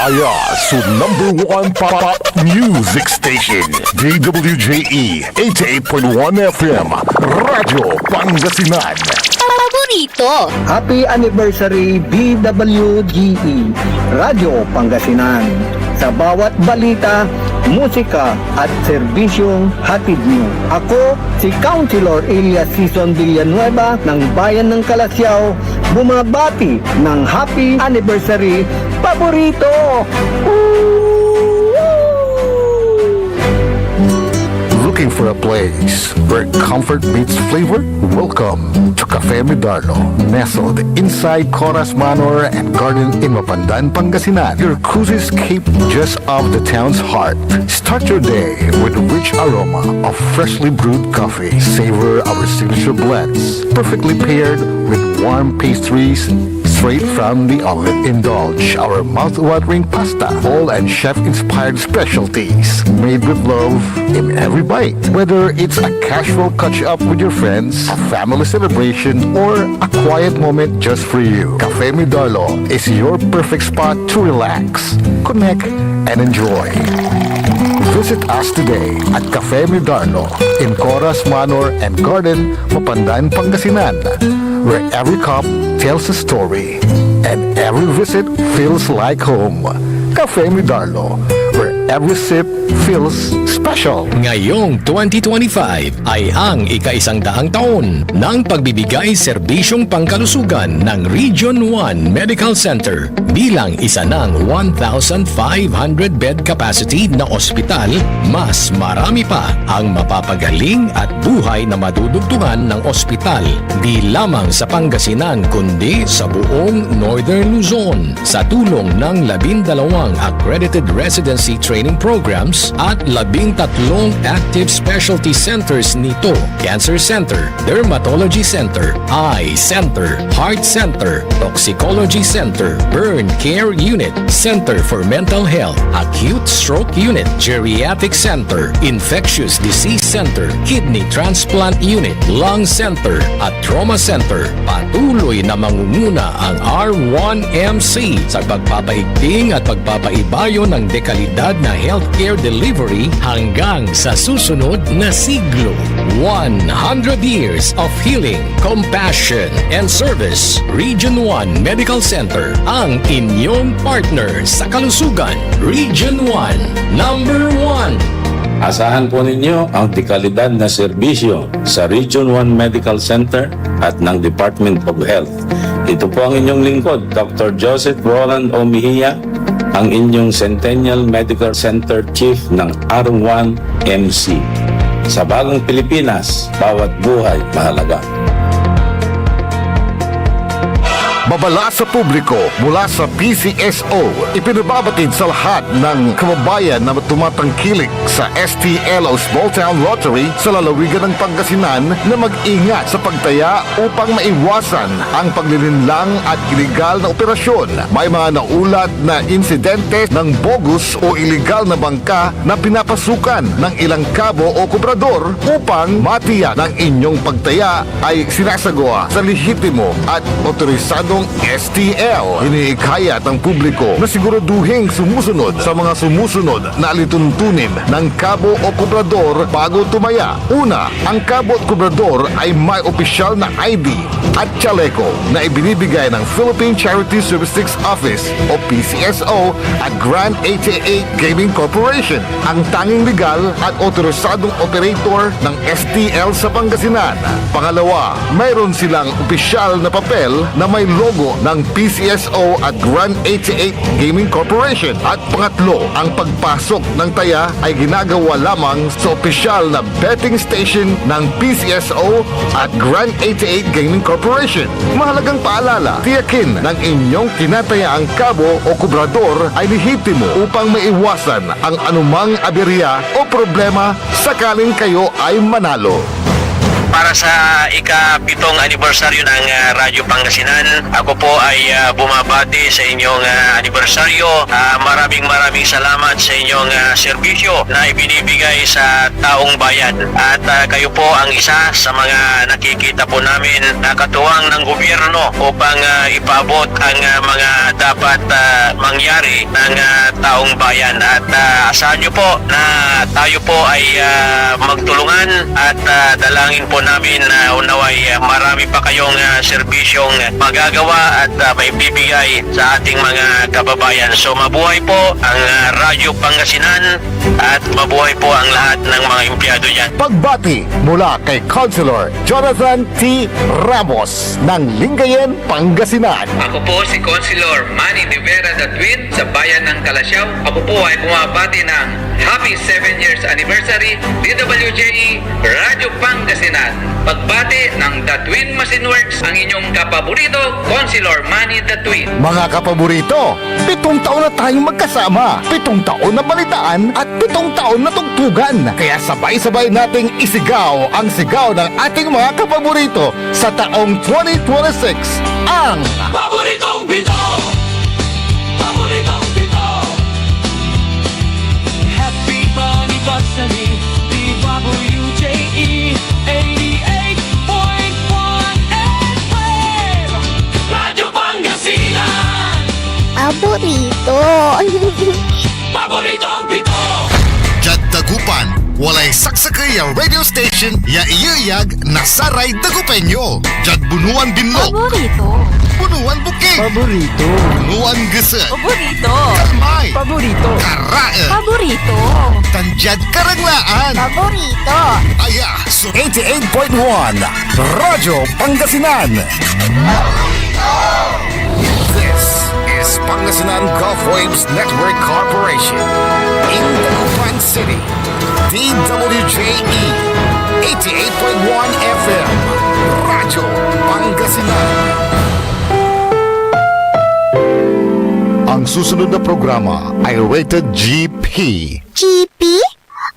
Aya su number one pop music station, DWJE 88.1 FM, Radyo Pangasinan. Paborito. Happy Anniversary DWGE Radio Pangasinan. Sa bawat balita, musika at serbisyong hatid niyo. Ako, si Councilor Elias Sison Villanueva ng Bayan ng Calasiao, bumabati ng Happy Anniversary Paborito! Looking for a place where comfort meets flavor? Welcome to Cafe Medardo, nestled inside Coras Manor and Garden in Mapandan, Pangasinan. Your cozy escape just off the town's heart. Start your day with a rich aroma of freshly brewed coffee. Savor our signature blends, perfectly paired with warm pastries straight from the oven. Indulge our mouth-watering pasta, all and chef-inspired specialties made with love in every bite. Whether it's a casual catch-up with your friends, a family celebration, or a quiet moment just for you, Cafe Medardo is your perfect spot to relax, connect, and enjoy. Visit us today at Cafe Medardo in Coras Manor and Garden, Mapandan, Pangasinan, where every cup tells a story and every visit feels like home. Cafe Medardo, where every sip feels special. Ngayong 2025 ay ang ika-100 taon ng pagbibigay serbisyong pangkalusugan ng Region 1 Medical Center bilang isa ng 1,500 bed capacity na ospital. Mas marami pa ang mapapagaling at buhay na madudugtungan ng ospital di lamang sa Pangasinan kundi sa buong Northern Luzon sa tulong ng 12 accredited residency training programs at 13 active specialty centers nito: Cancer Center, Dermatology Center, Eye Center, Heart Center, Toxicology Center, Burn Care Unit, Center for Mental Health, Acute Stroke Unit, Geriatric Center, Infectious Disease Center, Kidney Transplant Unit, Lung Center at Trauma Center. Patuloy na mangunguna ang R1MC sa pagpapaigting at pagpapaibayo ng dekalidad na healthcare delivery hanggang sa susunod na siglo. 100 years of healing, compassion, and service. Region 1 Medical Center, ang inyong partner sa kalusugan. Region 1, number 1. Asahan po ninyo ang dekalidad na serbisyo sa Region 1 Medical Center at ng Department of Health. Ito po ang inyong lingkod, Dr. Joseph Roland O. Mejia, ang inyong Centennial Medical Center Chief ng R1MC. Sa bagong Pilipinas, bawat buhay mahalaga. Babala sa publiko mula sa PCSO, ipinababatid sa lahat ng kababayan na tumatangkilik sa STLO Small Town Lottery sa lalawigan ng Pangasinan na mag-ingat sa pagtaya upang maiwasan ang paglilinlang at iligal na operasyon. May mga naulat na insidente ng bogus o iligal na bangka na pinapasukan ng ilang kabo o kubrador upang matiyak ng inyong pagtaya ay sinasagawa sa lehitimo at otorisado STL. Iniikayat ng publiko na siguraduhin sumusunod sa mga sumusunod na alituntunin ng kabo o kubrador bago tumaya. Una, ang kabo at kubrador ay may opisyal na ID at chaleco na ibinibigay ng Philippine Charity Statistics Office o PCSO at Grand 88 Gaming Corporation, ang tanging legal at otorisadong operator ng STL sa Pangasinan. Pangalawa, mayroon silang opisyal na papel na may logo ng PCSO at Grand 88 Gaming Corporation. At pangatlo, ang pagpasok ng taya ay ginagawa lamang sa opisyal na betting station ng PCSO at Grand 88 Gaming Corporation. Mahalagang paalala, tiyakin ng inyong kinatayaang kabo o kubrador ay lehitimo upang maiwasan ang anumang aberya o problema sakaling kayo ay manalo. para sa ika-7th anibersaryo ng Radyo Pangasinan. Ako po ay bumabati sa inyong anibersaryo. Maraming salamat sa inyong serbisyo na ibinibigay sa taong bayan. At kayo po ang isa sa mga nakikita po namin na katuwang ng gobyerno upang ipaabot ang mga dapat mangyari ng taong bayan. At asahan nyo po na tayo po ay magtulungan at dalangin po namin na unaway marami pa kayong serbisyong magagawa at maibibigay sa ating mga kababayan. So mabuhay po ang Radyo Pangasinan at mabuhay po ang lahat ng mga empleyado dyan. Pagbati mula kay Councilor Jonathan T. Ramos ng Lingayen, Pangasinan. Ako po si Councilor Manny De Vera the Twin sa bayan ng Calasiao. Ako po ay bumabati ng Happy 7 years anniversary DWJE Radyo Pangasinan. Pagbati ng The Twin Machine Works, ang inyong kapaborito, Councilor Manny the Twin. Mga kapaborito, 7 taon na tayong magkasama, 7 taon na balitaan at 7 taon na tugtugan. Kaya sabay-sabay nating isigaw ang sigaw ng ating mga kapaborito sa taong 2026, ang Paboritong Pito! Paboritong Pito! Happy Anniversary DWJE 88.1 FM Radyo Pangasinan! Paborito. Paboritong Pito! Jad Dagupan, walay saksakay ang radio station ya iyayag na saray Dagupenyo. Jad Bunuan Binlog, Paborito. Bunuan Bukid, Paborito. Bunuan Geset, Paborito. Kalmay, Paborito. Karae, Paborito. Tanjad Karanglaan. Paborito. Aya, so 88.1 Radyo Pangasinan. This is Pangasinan Gulf Waves Network Corporation in Dagupan City. DWJE 88.1 FM Radyo Pangasinan. Ang susunod na programa ay rated GP. GP?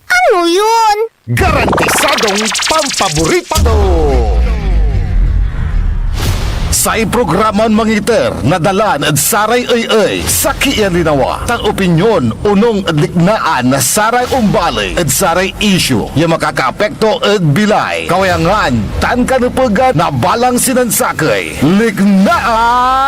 Ano yun? Garantisadong pampaborito! Sa iprograman mangiter na dalan at saray ay sa kialinawa tang opinyon unong liknaan na saray umbalay at saray issue yung makakaapekto at bilay kawayangan tan kanupagan na balang sinansakay liknaay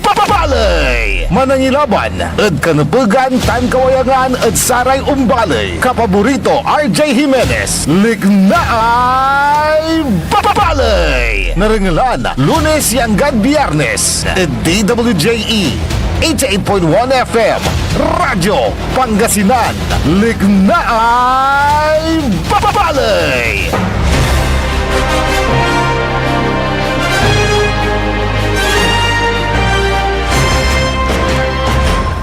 babalay manangilaban at kanupagan tan kawayangan at saray umbalay kapaborito RJ Jimenez liknaay babalay narangalan Lunes hanggang Biyernes DWJE 88.1 FM Radyo Pangasinan Lignaay Babalay.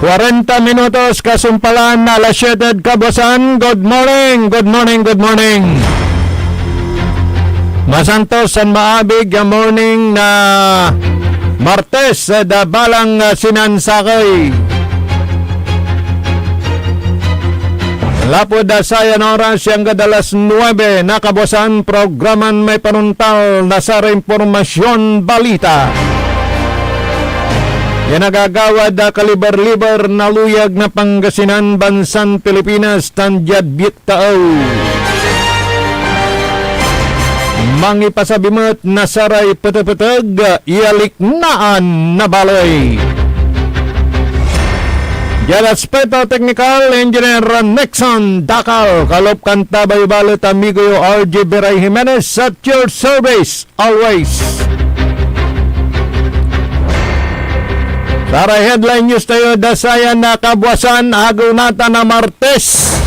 Warenta minutos kasumpalan na alas 7 kabusan. Good morning, good morning, good morning. Masantos san maabig ang morning na Martes sa dabalang sinansakay. Lapod da sayan oras yung kadalas 9 na kabusan programan may panuntal na sa informasyon balita. Yan nagagawad da kaliber-liber na luyag na Pangasinan bansang Pilipinas tanjad bitao. Mangipasabimot na saray peteg-peteg ialiknaan na balay. Jalaspeto Technical Engineer Nixon Dakal kalop kanta bayo-balot amigo RJ Beray Jimenez at your service always. Para headline news tayo dasayan na kabwasan agaw nata na Martes.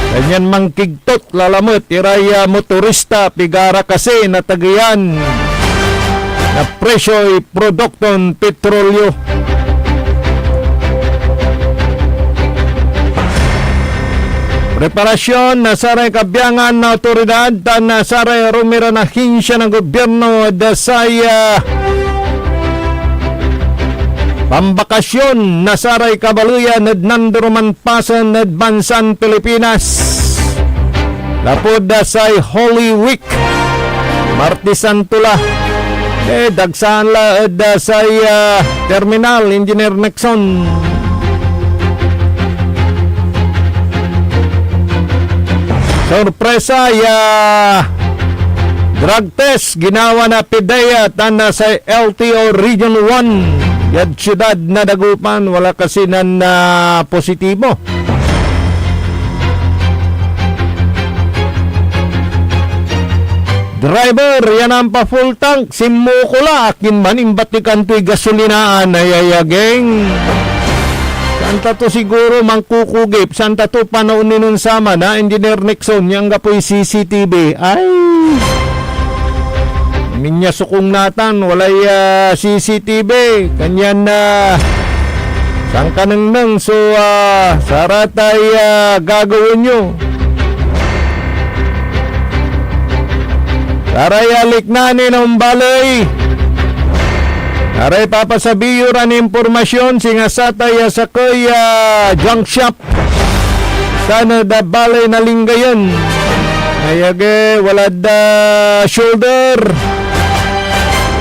Ganyan mangkigtot lalamot iraya motorista pigara kasi natagayan na presyo'y produkton petrolyo. Preparasyon na saray kabyangan na otoridad tan na saray rumira na hinsya ng gobyerno dasaya pambakasyon na saray kabaluyan at nanduruman pasan at bansan Pilipinas. Lapod da say Holy Week Martisan tula. Dagsan la sa terminal Engineer Nixon. Sorpresa drug test ginawa na PIDEA tana sa LTO Region 1 yad siyudad na Dagupan, wala kasi na positibo. Driver, yan ang pa full tank, simukula, akin man imbatikan to'y gasolinaan, ayayageng. Santa to siguro mangkukugip, santa to panahon nun sama na, Engineer Nixon, yang gapoy CCTV, ay, minya sukong natan, walay CCTV, kanyan na, sang kanang so, saratay gagawin nyo. Aray aliknani ng balay. Aray papasabiyo ran impormasyon singasatay sa kuya junk shop. Sana da balay na linggayon. Ayage wala da shoulder.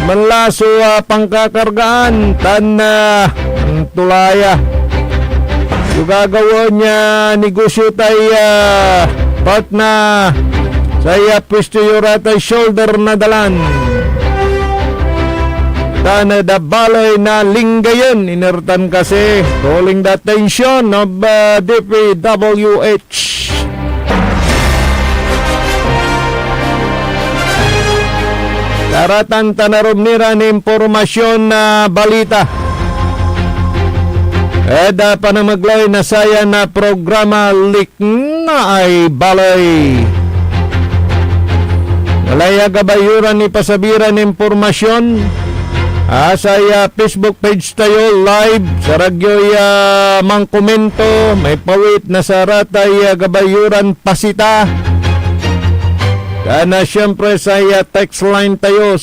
Manlaso pangkakargaan tan tulaya. Yung gagawin niya negosyo tayo part na saya pwesto yuratay shoulder na dalan. Tana da balay na linggayon. Inertan kasi calling the attention of DPWH. Daratan tanarom nira ni impormasyon na balita. Eda panamaglay na saya na programa lik na ay balay. Walaya gabayuran ni pasabiran impormasyon sa Facebook page tayo live sa radyo mang komento may pawit na saratay gabayuran pasita kana syempre sa text line tayo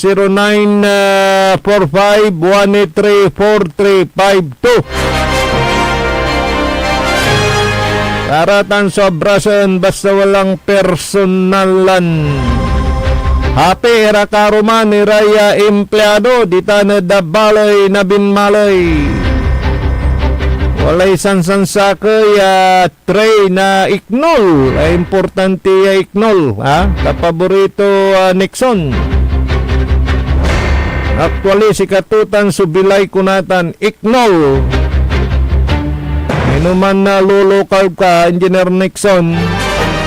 0945-183-4352 saratan sobrasan basta walang personalan. Happy era karuman ni Raya empleyado dita na da balay na binmalay. Walay sansansa kaya tray na iknol. Importante iknol. Kapaborito Nixon. Actually si katutan subilay kunatan iknol. Inuman na lulukal ka Engineer Nixon.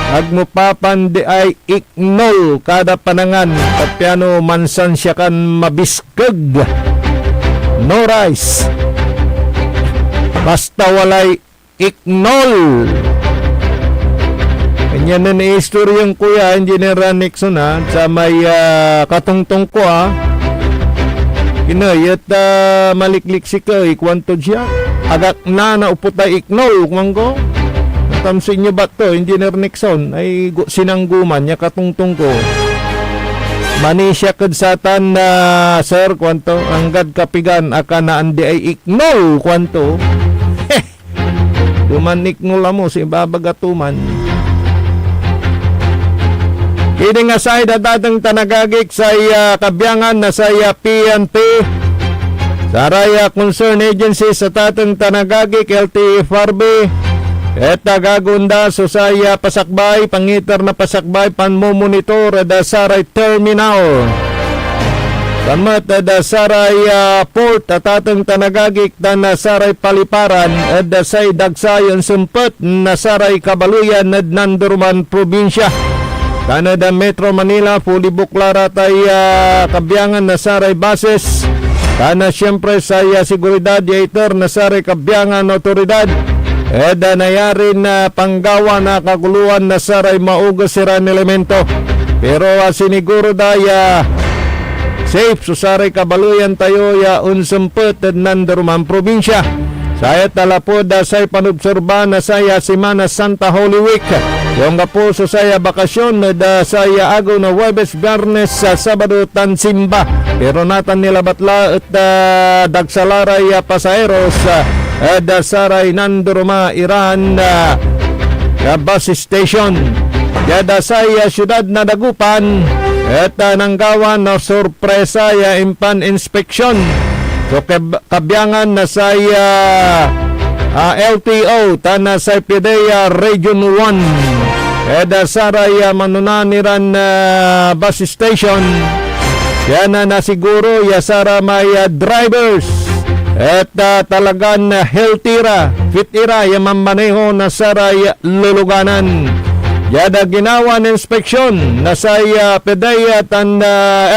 Agmupapan di ay iknol kada panangan tapyano mansan siya kan mabiskag no rice basta walay iknol. Ganyan na ni-history yung kuya Engineer Nixon sa may katungtong ko inayat maliklik si kay kwanto siya agak na nauputay iknol kumanggo. Tamsin nyo ba to, Engineer Nixon ay sinangguman niya katungtong ko. Mani siya kadsatan na sir kwanto anggad kapigan aka na andi ay iknol kwanto. Duman iknol mo si babagatuman. Kini nga say dadatang tanagagik sa kabyangan na sa PNP. Saraya Concern Agency sa tatang tanagagik LTFRB. Eta gagunda so saya pasakbay, pangitar na pasakbay, panmomonitor da saray terminal. Tamat da saray port at atang tanagagik na saray paliparan at da say dagsayon sumpet na saray kabaluyan na Nandurman probinsya. Canada Metro Manila, fully buklara tay kabyangan na saray bases. Kana siyempre saya seguridad yaiter na saray kabyangan otoridad. Eda nayari na panggawa na kaguluhan na saray maugas siran elemento. Pero siniguro daya safe so saray kabaluyan tayo unsempet at Nandurman probinsya. Saya talapod say panobserba na saya Semana Santa Holy Week. Yung po so saya bakasyon na saya agaw na Webes, Biyernes, Sabado tansimba. Pero natan nila batla at dagsalaray pasaheros da saray Nandurma Iran bus station. Yada saya syudad na Dagupan At nanggawan na sorpresa ya impan inspeksyon. So kabyangan na sa LTO tana sa PDEA Region 1. Saraya manunaniran bus station. Yan na siguro ya sara may drivers. At talagang healthy ra, fit ira ya mamaneho na saray luluganan. Yada ginawa ng inspeksyon na sa PDEA at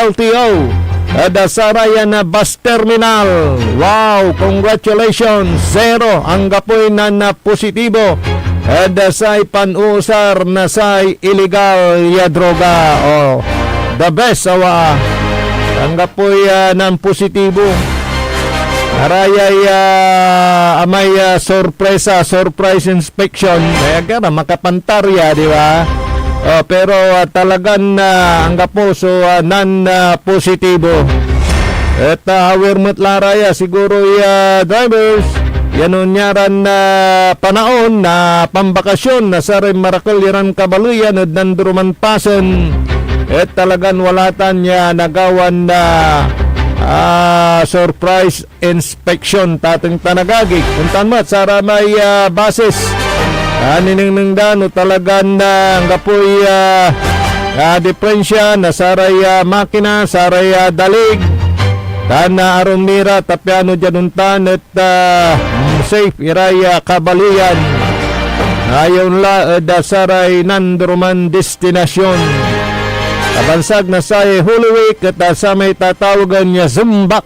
LTO. At saraya na bus terminal. Wow, congratulations. 0 ang gapoy na positibo. At sa panuusar na sa illegal ya droga. Oh, the best awa. Ang gapoy ng positibo. Arayay amay surprise inspection. Kaya ka na makapantarya, di ba? Pero talagang ang gapo so non-positibo. At aware mo't laraya siguro drivers yanon nyaran na panahon na pambakasyon na sa rin marakaliran kabaluyan at nanduruman pason. At talagang walatan niya nagawan na surprise inspection tatang tanagagik. Puntan mo at sara may bases. Niningning dano talagang ang gapoy diferensya na saray makina, saray dalig. Tana aron mira tapyano dyanuntan at safe iray kabaluyan. Ayon la saray nanduruman destinasyon. Kabansag na sa Holy Week at sa may tatawagan niya Zumbak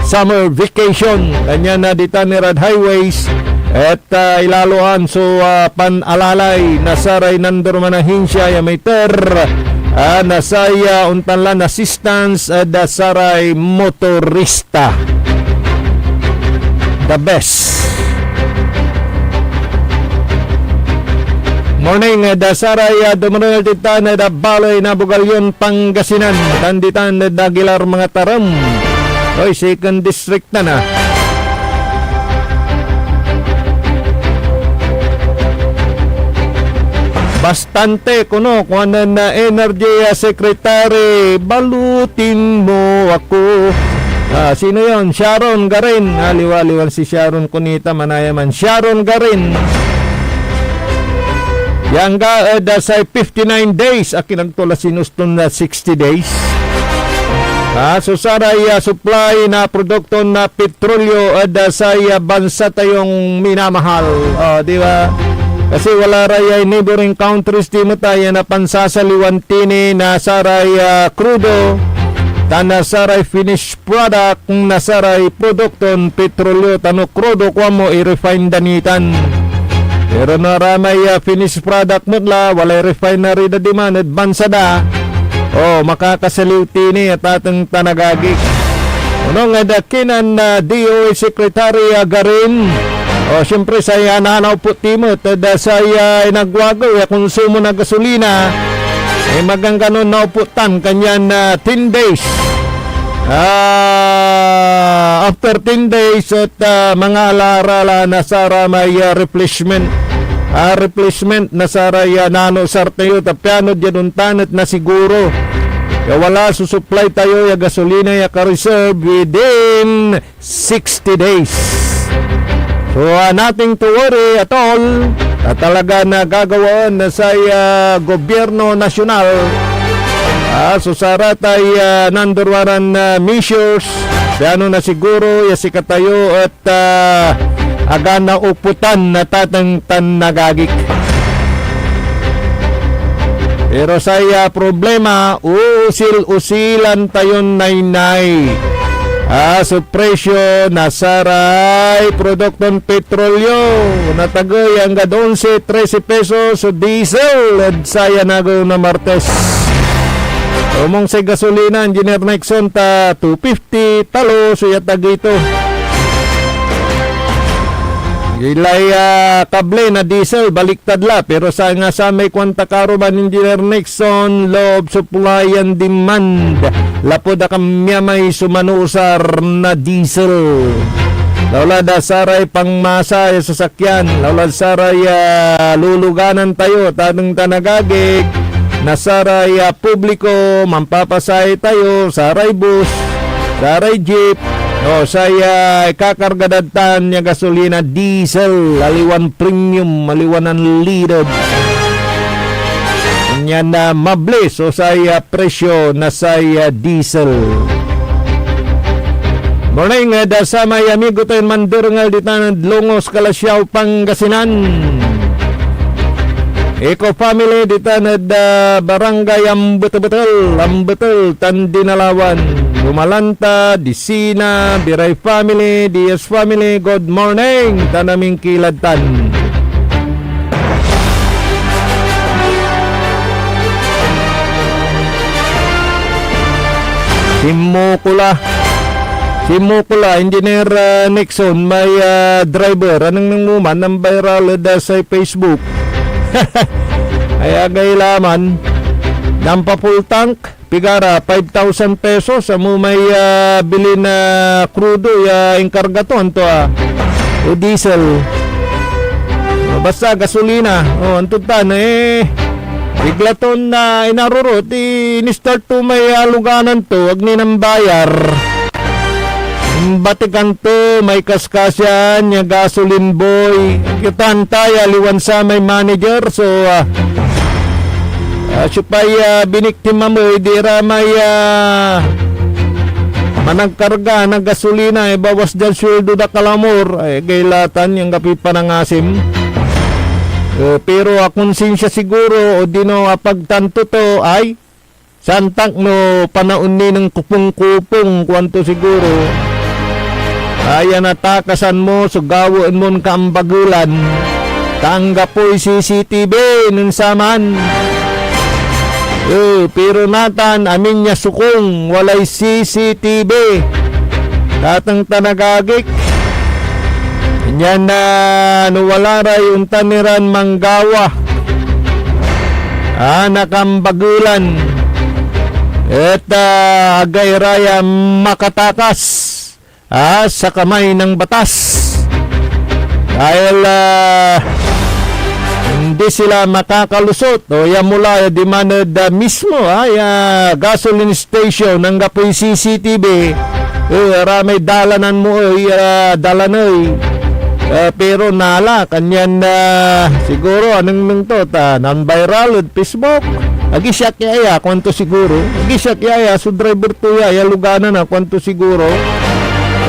Summer Vacation. Kanya na ditanirad highways at ilaluan so panalalay na saray nanduruman ahinsya ya may nasaya untanlan assistance at saray motorista. The best. Morning, dasaray dumunol titan na balay na Bugalyon, Pangasinan. Tanditan na dagilar mga taram. Oy, 2nd district na. Bastante kuno kung ano na Energy Secretary, balutin mo ako. Sino yon? Sharon Garin. Liwaliwan si Sharon Cunita, manayaman. Sharon Garin. Yang ga sa 59 days akin ang tula sinuston na 60 days. So saray supply na produkto na petrolyo sa bansa tayong minamahal. Di ba? Kasi wala ray neighboring countries di mo tayo na pansasaliwan tini na saray crudo, tana saray finished product na saray produkton petrolyo tano crudo kwa mo i-refine danitan. Pero naramay finished product mo la, walay refinery na demand at bansa da. Makakasaliw tini at atang tanagagik. Ano nga dakinan na DOA Secretary Garin. Siyempre saya nanaw po timot at saya nagwagaw konsumo na gasolina. Magangganon na uputan kanyan 10 days. After 10 days at mga alarala na sara may replacement na saray nano sartayo tapyano dyanuntan at na siguro wala susupply tayo ya gasolina ya ka-reserve within 60 days. So nothing to worry at all. Talaga na gagawin na sa gobyerno nasyonal. So saratay nandurwaran measures ano na siguro si katayo at aga na uputan na tatang tanagagik. Pero sa problema usil-usilan tayon naynay. Sa presyo na saray produkton petrolyo natagay ang 11-13 pesos so diesel at saya nagaw na Martes. Umong sa gasolina Engineer Nixon ta 250 talo so yatag ito. Ilay kable na diesel baliktad la pero sa nga sa may kwanta karuban Engineer Nixon loob supply and demand lapod na kamya may sumanusar na diesel. Lawla da saray pangmasa ya sasakyan, lawla saray luluganan tayo tanong tanagagig nasaray publiko, mampapasay tayo, saray bus, saray jeep, o saya kakargadatan niya gasolina diesel, aliwan premium, aliwan unleaded. Yan na mablis o saya presyo na saya diesel. Morning, da sa may amigo tayo mandurngal dito na Longos, Kalasyaw, Pangasinan. Eco family dito na barangay Ambetel, Tandinalawan, Bumalanta, Disina, Biray family, Diaz family, good morning, tanaming kiladtan. Simukula, Engineer Nixon, may driver, anong nanguman ng viral sa Facebook. Ay agay laman, nampa full tank, pigara 5,000 pesos, amo may bili na crudo, inkargaton to o diesel. Basta gasolina, antutan biglaton na inarurot, ini-start to may luganan to, wag ni nang bayar. Batikan to, may kaskasyan, yung gasoline boy. Kitan tayo, liwan sa may manager. So, supaya biniktima mo, idira may managkarga ng gasolina, bawas dyan sweldo da kalamor. Gailatan yung gapi pa ng asim. Pero akonsensya siguro, o dino pagtanto to, ay santak no panaunni ng kupong-kupong, kwanto siguro. Kaya natakasan mo, sugawin mo ka ang bagulan. Tanggap po'y CCTV ng saman. Pero natan, amin niya sukong, walay CCTV. Tatang tanagagik. Yan na nuwalaray untaniran manggawa. Anak ang bagulan. At agay raya makatakas. Sa kamay ng batas dahil hindi sila makakalusot o mula demanded mismo gasoline station ng gapoy CCTV ramay dalanan mo dalanoy pero nala kanyan siguro anong nang to non-viral Facebook agisyak yaya kwanto siguro agisyak yaya so driver to yaya luganan na kwanto siguro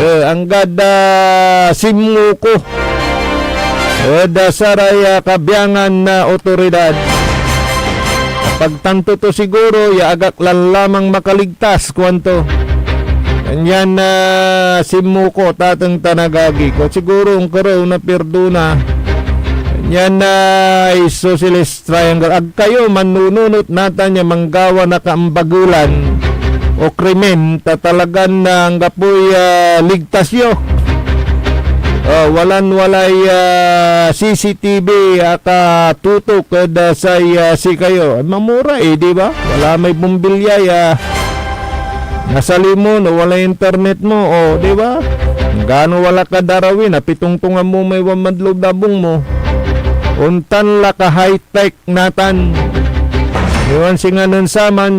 ang gada simuko da saray kabiyangan na otoridad pagtanto to siguro agak lamang makaligtas kwanto kanyan na simuko tatang tanagagi ko siguro ang karaw na perduna kanyan na isosceles triangle ag kayo manununot natan niya manggawa na kaambagulan o krimen tatalagan na ang gapoy ligtasyo walay CCTV tutok sa si kayo mamura di ba wala may bumbilya nasa limon o wala internet mo di ba gaano wala ka darawin pitungtungan mo may wamadlob dabong mo untan la ka high tech natan iwan singanon saman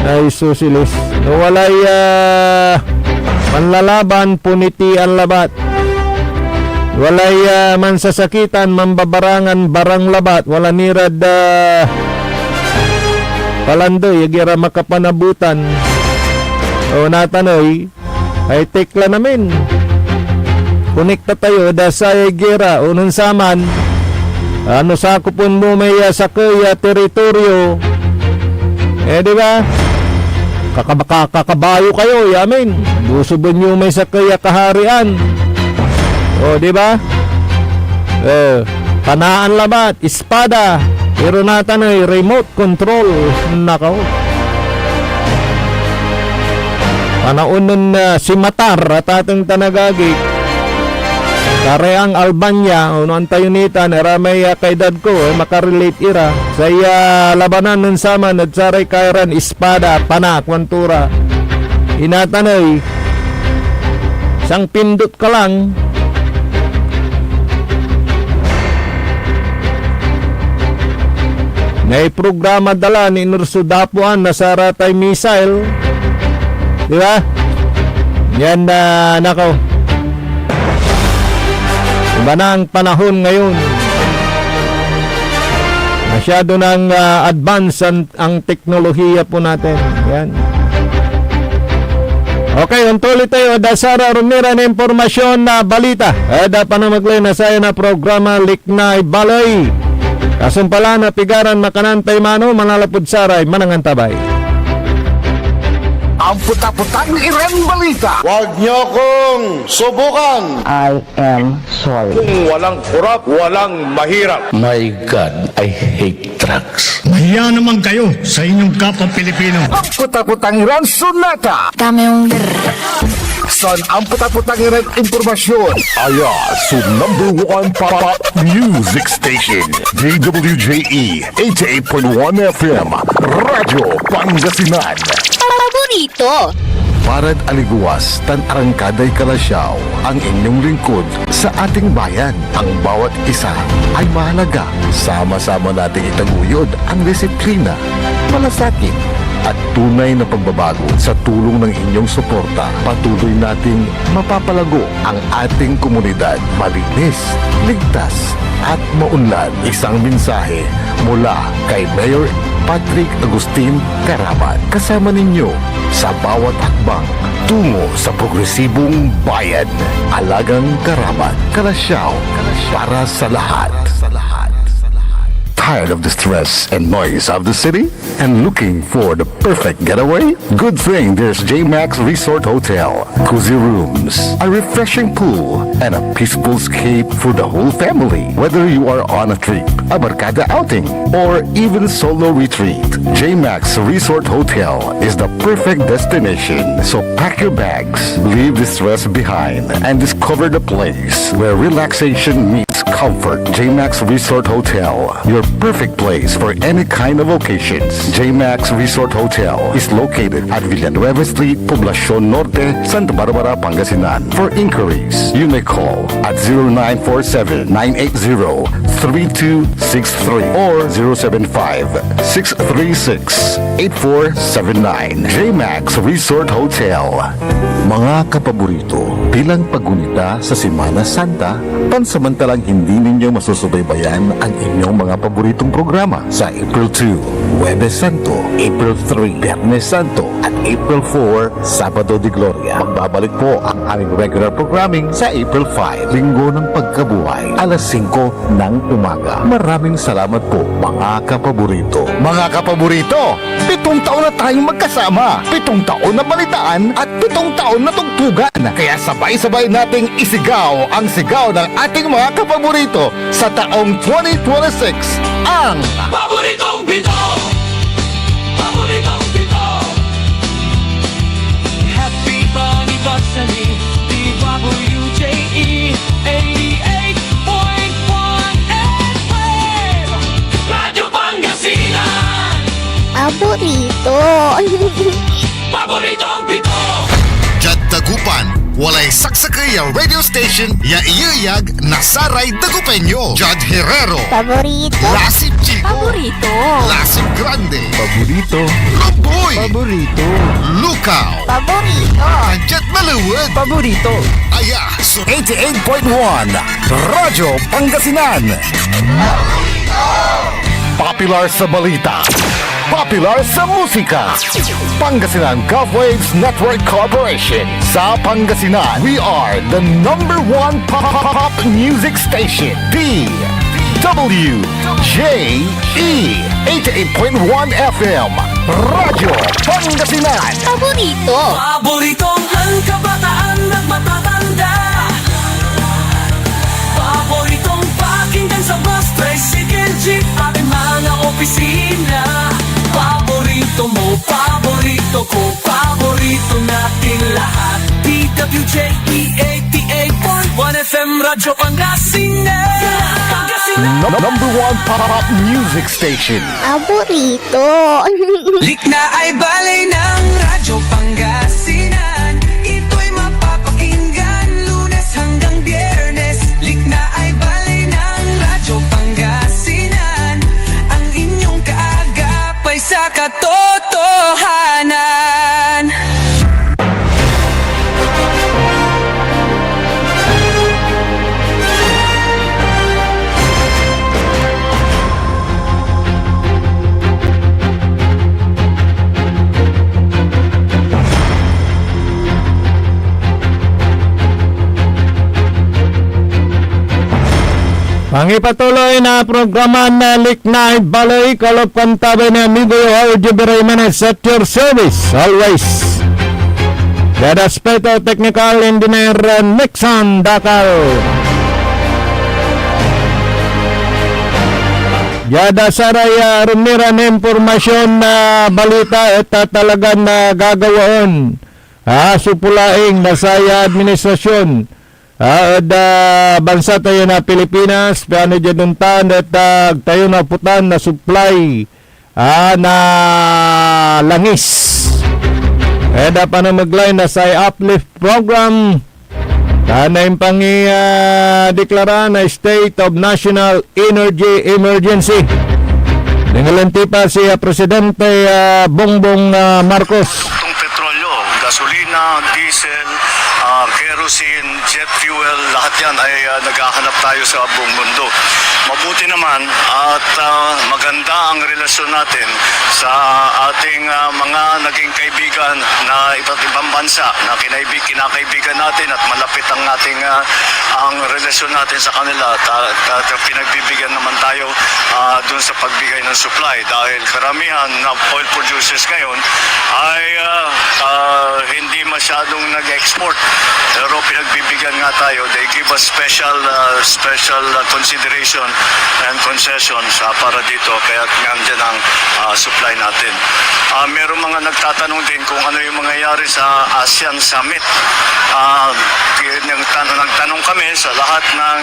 ay susilis walay panlalaban puniti ang labat walay mansasakitan mambabarangan barang labat wala nirad palandoy yagira makapanabutan o natanoy ay tekla namin kunikta tayo sa yagira unang saman ano sakupon mo may sakaya teritoryo di ba kakabayo kayo, yamin. Busubon nyo may sakaya kaharian. Di ba? Panaan labat, espada. Pero natan ay remote control. Nakaw. Panaunon si Matar at atong tanagagi. Kareang Albania, unuan tayo nita, naramay kaedad ko, makarelate ira. Saya labanan nun saman, at saray kairan, espada, panak, kwantura. Inatanay, sang pindot ka lang, na May programa dala ni Nursudapuan na Saratay Missile. Di ba? Yan na, nakaw. Iba na ang panahon ngayon. Masyado ng advance ang teknolohiya po natin. Yan. Okay, untuloy tayo. Sara Romera na impormasyon na balita. Dapat na maglay na sayo na programa Liknay Balay. Kasumpala na pigaran makanantay mano, manalapod saray, manangantabay. Ang puta-putang Iren Balita. Huwag niyo kong subukan. I am sorry. Kung walang kurap, walang mahirap. My God, I hate drugs. Mahiya naman kayo sa inyong kapwa Pilipino. Ang puta-putang Iren Sunata. Dami yung Son, ang puta-putang Iren Impormasyon. Aya, so #1 pop music station. DWJE 88.1 FM. Radyo Pangasinan. paborito. Parad aliguas, tan arangkaday kalasyaw, ang inyong lingkod sa ating bayan. Ang bawat isa ay mahalaga. Sama-sama nating itaguyod ang disiplina, malasakit, at tunay na pagbabago. Sa tulong ng inyong suporta, patuloy nating mapapalago ang ating komunidad. Malinis, ligtas, at maunlad. Isang mensahe mula kay Mayor Patrick Agustin Caraman. Kasama ninyo sa bawat hakbang tungo sa progresibong bayan. Alagang Caraman, Kalasyaw, para sa lahat. Tired of the stress and noise of the city and looking for the perfect getaway? Good thing there's JMax Resort Hotel. Cozy rooms, a refreshing pool, and a peaceful escape for the whole family. Whether you are on a trip, a barkada outing, or even solo retreat, JMax Resort Hotel is the perfect destination. So pack your bags, leave the stress behind, and discover the place where relaxation meets comfort. JMax Resort Hotel, your perfect place for any kind of occasions. JMax Resort Hotel is located at Villanueva Street, Poblacion Norte, Santa Barbara, Pangasinan. For inquiries, you may call at 0947-980-3263 or 075-636-8479. JMax Resort Hotel. Mga kapaborito, bilang pagunita sa Semana Santa, pansamantalang hindi ninyo masusubaybayan ang inyong mga paboritong programa sa April 2, Huwebes Santo, April 3, Biyernes Santo, at April 4, Sabado de Gloria. Magbabalik po ang aming regular programming sa April 5, Linggo ng Pagkabuhay, alas 5 ng umaga. Maraming salamat po, mga kapaborito. Mga kapaborito, 7 taon na tayong magkasama, 7 taon na balitaan, at 7 taon na tugtugan. Kaya sabay-sabay nating isigaw ang sigaw ng ating mga kapaborito sa taong 2026, ang Paboritong pito! Paboritong pito! Happy anniversary, DWJE 88.1 FM! Radyo Pangasinan! Paborito. Paboritong pito! Jad Dagupan, walay saksakay ang radio station ya iyayag nasaray Dagupenyo. Jad Herrero, Paborito. Lasip Chico, Paborito. Lasip Grande, Paborito. Romboy, Paborito. Lukaw, Paborito. Anjet Maluwad, Paborito. Aya, so 88.1 Radyo Pangasinan. Popular sa balita, popular sa musika. Pangasinan Golfwaves Network Corporation. Sa Pangasinan, we are the #1 pop music station. DWJE 88.1 FM. Radyo Pangasinan. Paborito. Paboritong ang kabataan at matatanda. Paboritong pakinggan sa bus, tricycle, jeep, at mga opisina. Paborito mo, paborito ko, paborito natin lahat. DWJE 88.1 FM, Radyo Pangasinan. #1 pop music station. Paborito. Likna ay balay ng Radyo Pangasinan. Ito'y mapapakinggan Lunes hanggang Biyernes. Likna ay balay ng Radyo Pangasinan. Ang inyong Pangipatuloy na programa na Liknay Baloy Kalop Kantabe ni amigo Jorge Jimenez at your service always. Dada Aspeto Technical Engineer Nixon Dakal. Yada Saraya rumiran impormasyon na balita at talagang na gagawin supulaing na saya administrasyon bansa tayo na Pilipinas paano dyan at tayo na putan na supply na langis pa na maglain na sa uplift program na yung deklara na State of National Energy Emergency. Nangalanti pa si Presidente Bongbong Marcos. Itong petrolyo, gasolina, diesel, kerosene, jet fuel, lahat yan ay naghahanap tayo sa buong mundo. Mabuti naman at maganda ang relasyon natin sa ating mga naging kaibigan na iba't ibang bansa na kinakaibigan natin at malapit ang ating ang relasyon natin sa kanila at pinagbibigyan naman tayo dun sa pagbigay ng supply dahil karamihan na oil producers ngayon ay hindi masyadong nag-export pero pinagbibigyan nga tayo. They give us special consideration and concessions para dito kaya nandiyan ang supply natin. Meron mga nagtatanong din kung ano yung mangyayari sa ASEAN Summit. Nagtanong kami sa lahat ng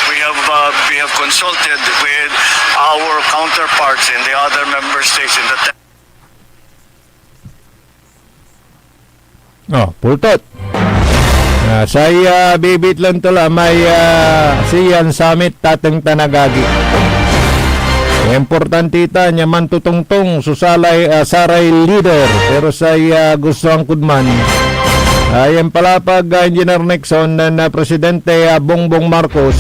we have consulted with our counterparts in the other member states in the Pultot. Saya bibit lang tula may siyan summit tateng tanagagi. Importantita niya man tutungtong susalay saray leader pero saya gusto ang kudman. Ayan palapag Engineer Nixon na Presidente Bongbong Marcos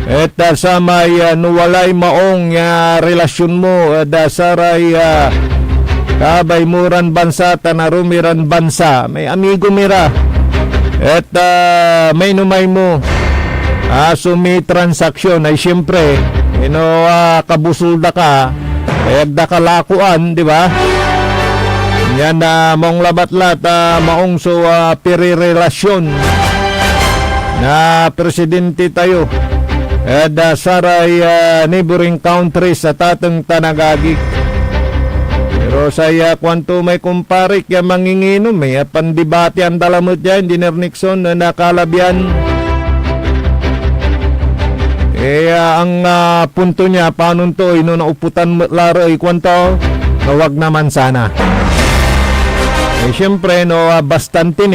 at sa may nuwalay maong relasyon mo saray kabay muran bansa tanarumiran bansa may amigo mira at may numay mo sumi transaksyon ay siyempre kabusulda ka ayagda ka lakuan di ba yan mong labatlat maong so pirirelasyon na presidente tayo at saray neighboring countries sa tatang tanagagi. Pero saya kwanto may kumparik yung manginginom pandibati ang dalamot dyan, Engineer Nixon na nakalabyan. Ang punto niya, paano to, nauputan laro kwanto, wag naman sana. Siyempre, bastante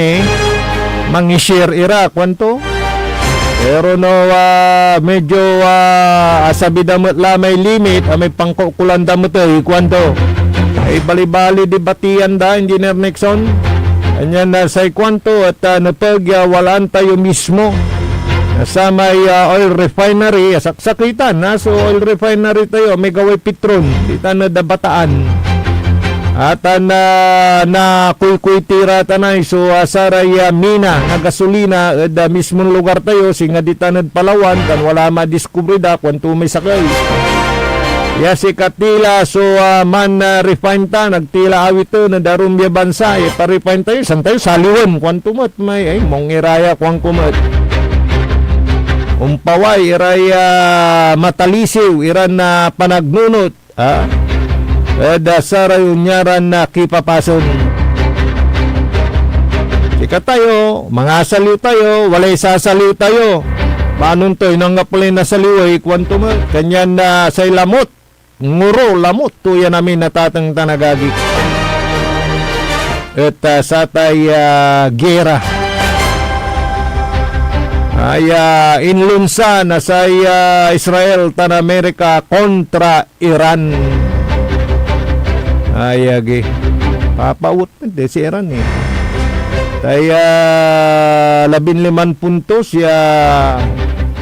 mangishare ira, kwanto. Pero medyo sabi damot la may limit, may pangkukulan damot kwanto. Ay bali-bali debatian da Engineer Nixon anyan na sa kwanto at napagwalaan tayo mismo sa may oil refinery saksakitan so oil refinery tayo may gaway petron dita na dabataan at na kuy tira tanay so saray mina na gasolina da mismong lugar tayo singa dita na Palawan kan wala madiskubre da kwanto may sakay. Si katila so man refine ta nagtila awito na darumbya bansa pa-refine tayo san tayo saliwan kwanto mat may mong iraya kwang kumat umpaway iraya matalisiw iran na panagnunot dasaray unyaran na kipapason sika tayo mga saliw tayo walay sasaliw tayo paano to inangapulay na saliway kwanto mat kanyan na say lamot nguro lamot tuya namin natatang tanagagi at satay gera ay inlunsa na sa Israel tan Amerika kontra Iran ay papaut na si Iran kaya 15 puntos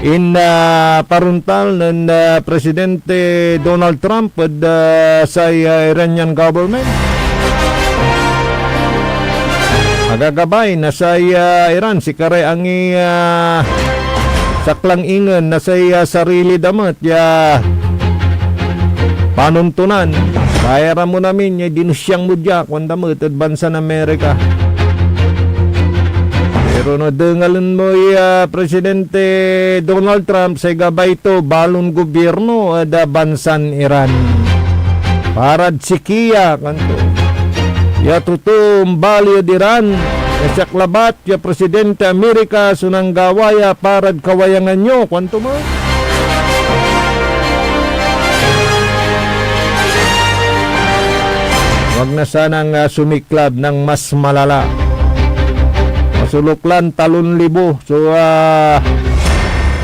in paruntal ng Presidente Donald Trump at sa Iranian government. Magagabay na sa Iran si kare ang saklang ingon na sa sarili damot ya panuntunan bayaran mo namin ya dinusyang mo diya kung damot at bansa ng Amerika. Pero no dengalan mo ya Presidente Donald Trump sa gabay to balon gobyerno ada bansan Iran parad sikiya kanto ya tutum balyo diran Esak labat ya Presidente Amerika sunang gawaya parad kawayangan nyo. Kwanto mo? Wag na sanang sumiklab ng mas malala. Masuluklan talon libo. So,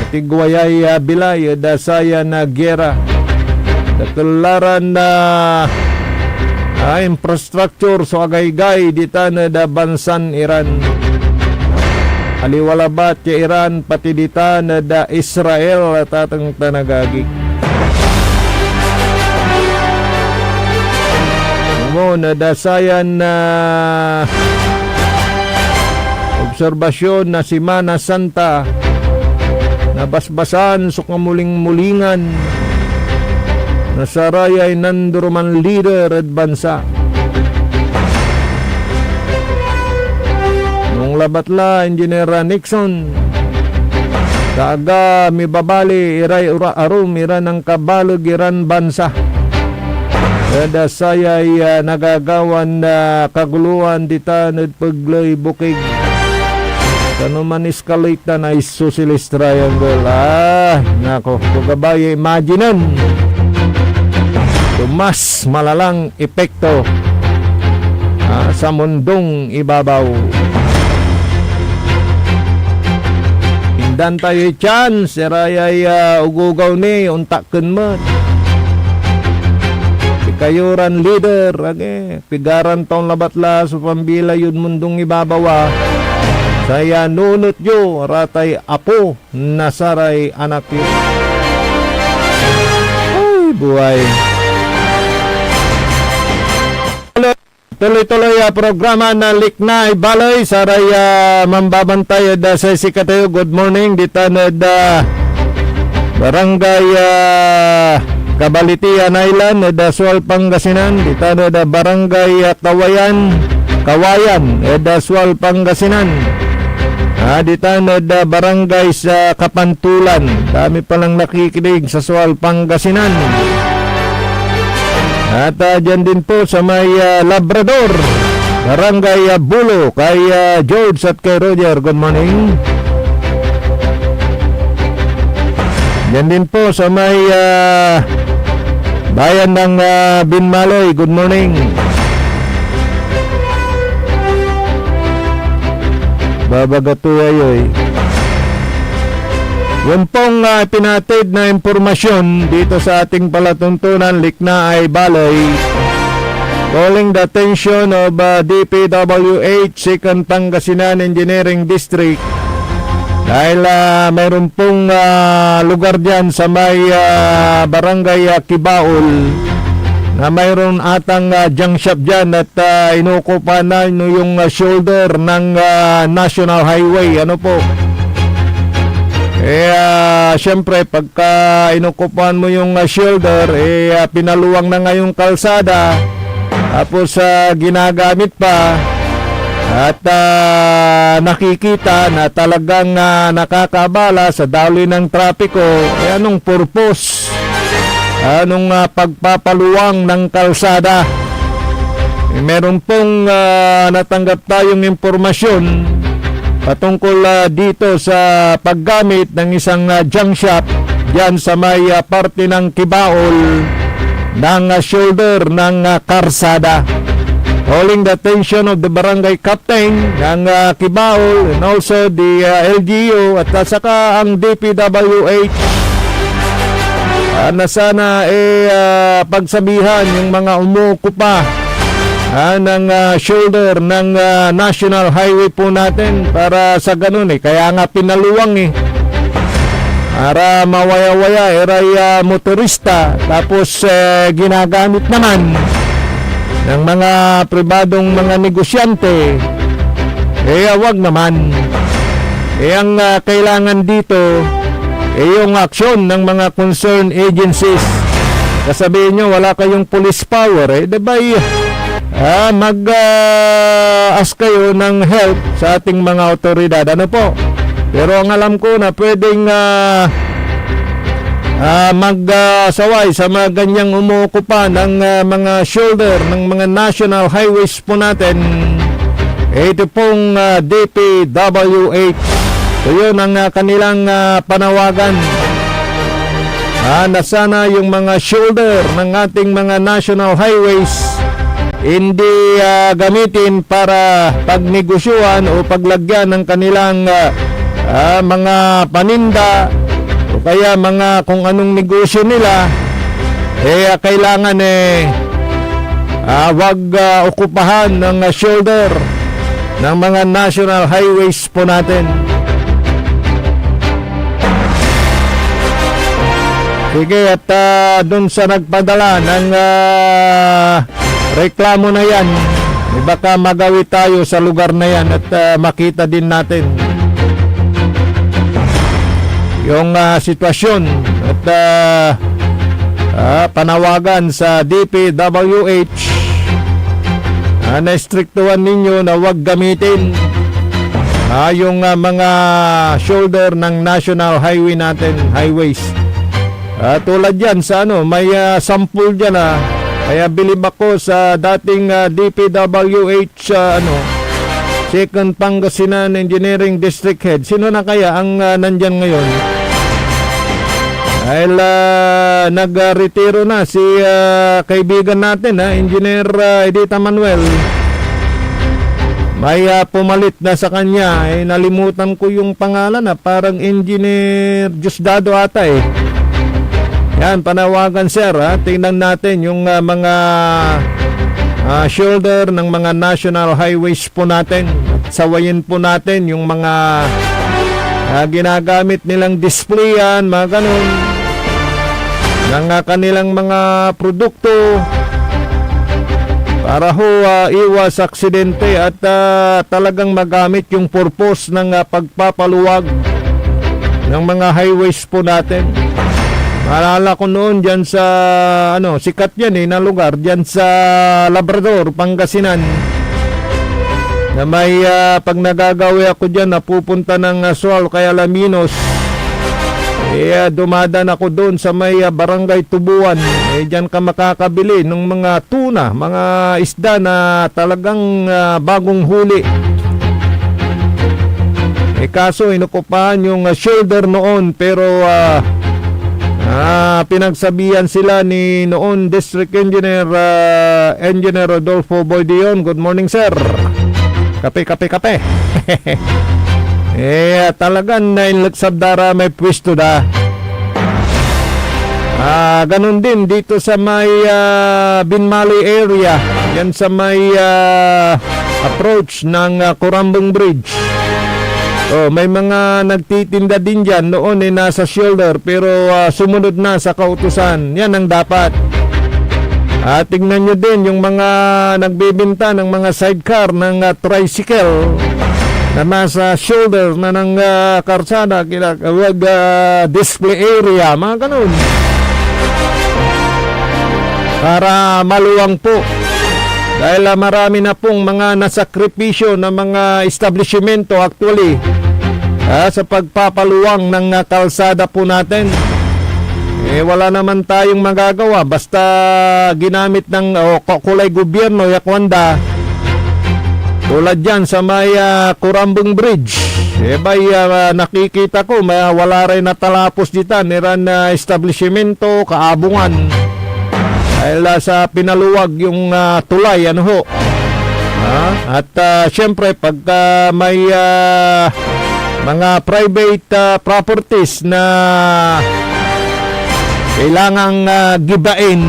tigwayay bilay dasaya na gera. Datularan na infrastructure so agay-gay dita na da bansan Iran. Aliwalabat ya Iran pati dita na da Israel at atang tanagagi. Mo na dasayan na obserbasyon na Semana Santa na basbasan so kamuling-mulingan nasarayay nanduruman leader at bansa. Nung labatla, Engineer Nixon, kaaga mibabali iray arum iran ng kabalog iran bansa. Kada sayay nagagawan na kaguluhan ditanad paglay bukig. Kano man escalate na isosceles triangle. Nako, kagabay imaginan. Mas malalang epekto sa mundong ibabaw. Hindan tayo chance, erayay ugugaw ni, untaken mo. Kayuran leader, pigaran taon labatla sa pambila yun mundong ibabaw. Saya nunot yo, ratay apo, nasaray anak yun. Ay, buhay. Tuloy-tuloy programa na Liknay Balay saray mambabantay da sa sikatayo. Good morning dita na da Barangay Kabalitian Island da Sual Pangasinan. Dita na da Barangay Kawayan da Sual Pangasinan. Dita na da Barangay sa Kapantulan. Dami palang nakikinig sa Sual Pangasinan. At dyan din po sa may Labrador, Barangay Bulo, kay George at kay Roger. Good morning. Dyan din po sa may bayan ng Binmaloy. Good morning. Babagatuayoy. Yun pong pinatid na impormasyon dito sa ating palatuntunan Liknay Balay, calling the attention of DPWH 2nd Pangasinan Engineering District dahil mayroon pong lugar dyan sa may Barangay Kibaol na mayroon atang junk shop dyan at inukupan na yung shoulder ng National Highway. Ano po? Siyempre, pagka inukupan mo yung shoulder, pinaluwang na ngayong kalsada, tapos ginagamit pa, at nakikita na talagang nakakabala sa daloy ng trapiko. Anong purpose? Anong pagpapaluwang ng kalsada? Meron pong natanggap tayong impormasyon patungkol dito sa paggamit ng isang junk shop dyan sa may parte ng Kibaol ng shoulder ng karsada. Calling the attention of the barangay captain ng Kibaol and also the LGU at saka ang DPWH na sana pagsabihan yung mga umukupa ng shoulder ng National Highway po natin para sa ganun kaya nga pinaluwang para mawaya-waya eray motorista tapos ginagamit naman ng mga pribadong mga negosyante wag naman ang kailangan dito yung aksyon ng mga concerned agencies. Kasabihin nyo, wala kayong police power, diba mag-ask kayo ng help sa ating mga otoridad. Ano po? Pero ang alam ko na pwedeng magsaway sa mga ganyang umuukupa ng mga shoulder ng mga national highways po natin. Ito pong DPWH. So yun ang kanilang panawagan. Na sana yung mga shoulder ng ating mga national highways hindi gamitin para pagnegosyuhan o paglagyan ng kanilang mga paninda o kaya mga kung anong negosyo nila. Kailangan wag okupahan ng shoulder ng mga national highways po natin. Sige, at dun sa nagpadala ng reklamo na yan, baka magawi tayo sa lugar na yan at makita din natin yung sitwasyon at panawagan sa DPWH na istriktuhan ninyo na huwag gamitin yung mga shoulder ng national highway natin, highways. Tulad yan sa may sample dyan kaya bilib ako sa dating DPWH Second Pangasinan Engineering District Head. Sino na kaya ang nandyan ngayon? Dahil nag-retiro na si kaibigan natin, Engineer Edita Manuel. May pumalit na sa kanya. Nalimutan ko yung pangalan parang Engineer Diosdado ata Yan, panawagan sir, tingnan natin yung mga shoulder ng mga national highways po natin. Sawayin po natin yung mga ginagamit nilang displayan, mga ganun, ng kanilang mga produkto para iwas aksidente at talagang magamit yung purpose ng pagpapaluwag ng mga highways po natin. Maalala ko noon dyan sa sikat yan na lugar dyan sa Labrador, Pangasinan, na may pag nagagawi ako dyan napupunta ng Sual kaya Laminos, dumadaan ako doon sa may barangay Tubuan. Dyan ka makakabili ng mga tuna, mga isda na talagang bagong huli. Kaso inukupahan yung shoulder noon, pero pinagsabihan sila ni noon District Engineer Engineer Rodolfo Boydion. Good morning sir. Kape. Talagang nainlagsabdara may pwesto da. Ganun din dito sa may Binmali area. Yan sa may approach ng Corambong Bridge. May mga nagtitinda din dyan noon nasa shoulder pero sumunod na sa kautusan. Yan ang dapat. Tingnan nyo din yung mga nagbibinta ng mga sidecar ng tricycle na nasa shoulder na ng karsada, wag display area, mga ganun. Para maluwang po. Dahil marami na pong mga nasakripisyo ng mga establishmento actually sa pagpapaluwang ng kalsada po natin. Wala naman tayong magagawa basta ginamit ng kulay gobyerno, yakwanda. Tulad dyan sa may Corambong Bridge. Nakikita ko wala rin natalapos dito niran na establishmento, kaabungan. Dahil sa pinaluwag yung tulay, At syempre, pag may mga private properties na kailangang gibain,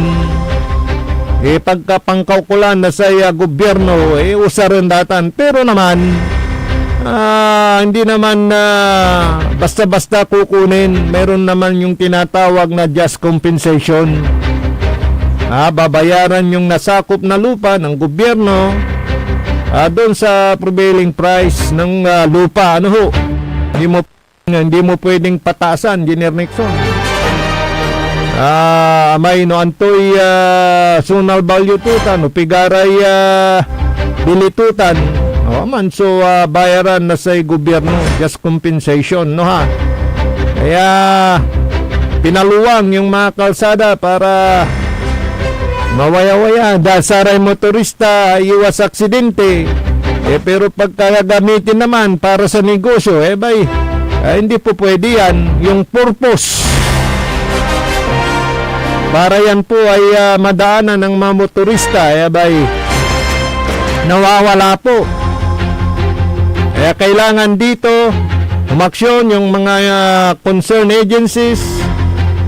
pagkapangkaukulan na sa gobyerno, usa rin datan. Pero naman, hindi naman basta-basta kukunin. Meron naman yung tinatawag na just compensation. Babayaran yung nasakop na lupa ng gobyerno doon sa prevailing price ng lupa. Hindi mo Hindi mo pwedeng pataasan, Engineer Nixon. May no antoy sunal value tutan, no pigaray bilitutan. Man, so bayaran na sa gobyerno, just compensation, no ha. Kaya pinaluwang yung mga kalsada para mawaya-waya, dasaray motorista, iwas aksidente. Pero pagkagamitin naman para sa negosyo, hindi po pwede yan. Yung purpose, para yan po ay madaanan ng mga motorista, nawawala po. Kaya kailangan dito umaksyon yung mga concerned agencies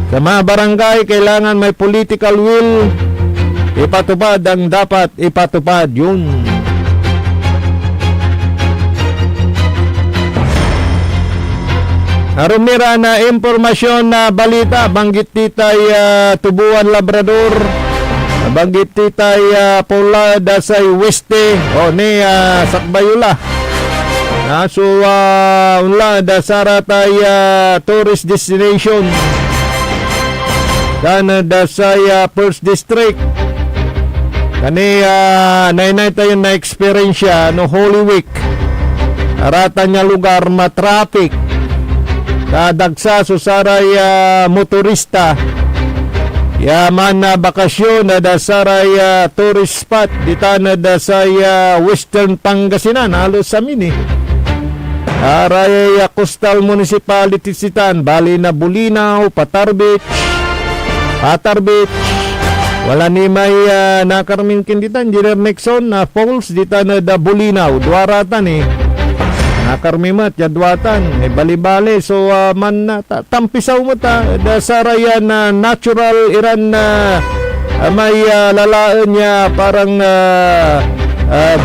sa mga barangay. Kailangan may political will, ipatupad ang dapat ipatupad. Yun. Rumira na impormasyon na balita, banggit titay Tubuan Labrador, banggit titay Paula Dasay Weste, ni Sakbayula. So unla dasara tay tourist destination dan dasay first district. Kani nainay tayo na experience no Holy Week. Arata niya lugar ma-traffic. Kadagsa susaray motorista. Yaman na bakasyon na dasaray tourist spot dita na dasay Western Pangasinan halos sa mini. Aray Coastal Municipality sitan bali na Bulinaw, Patar Beach. Wala ni may nakarmin kinditan Engineer Nixon na falls dita na da Bulinaw, duaratan nakarmimat yadwatan bali-bali so man tampisaw mo ta da sarayan na natural iran na may lalaan niya parang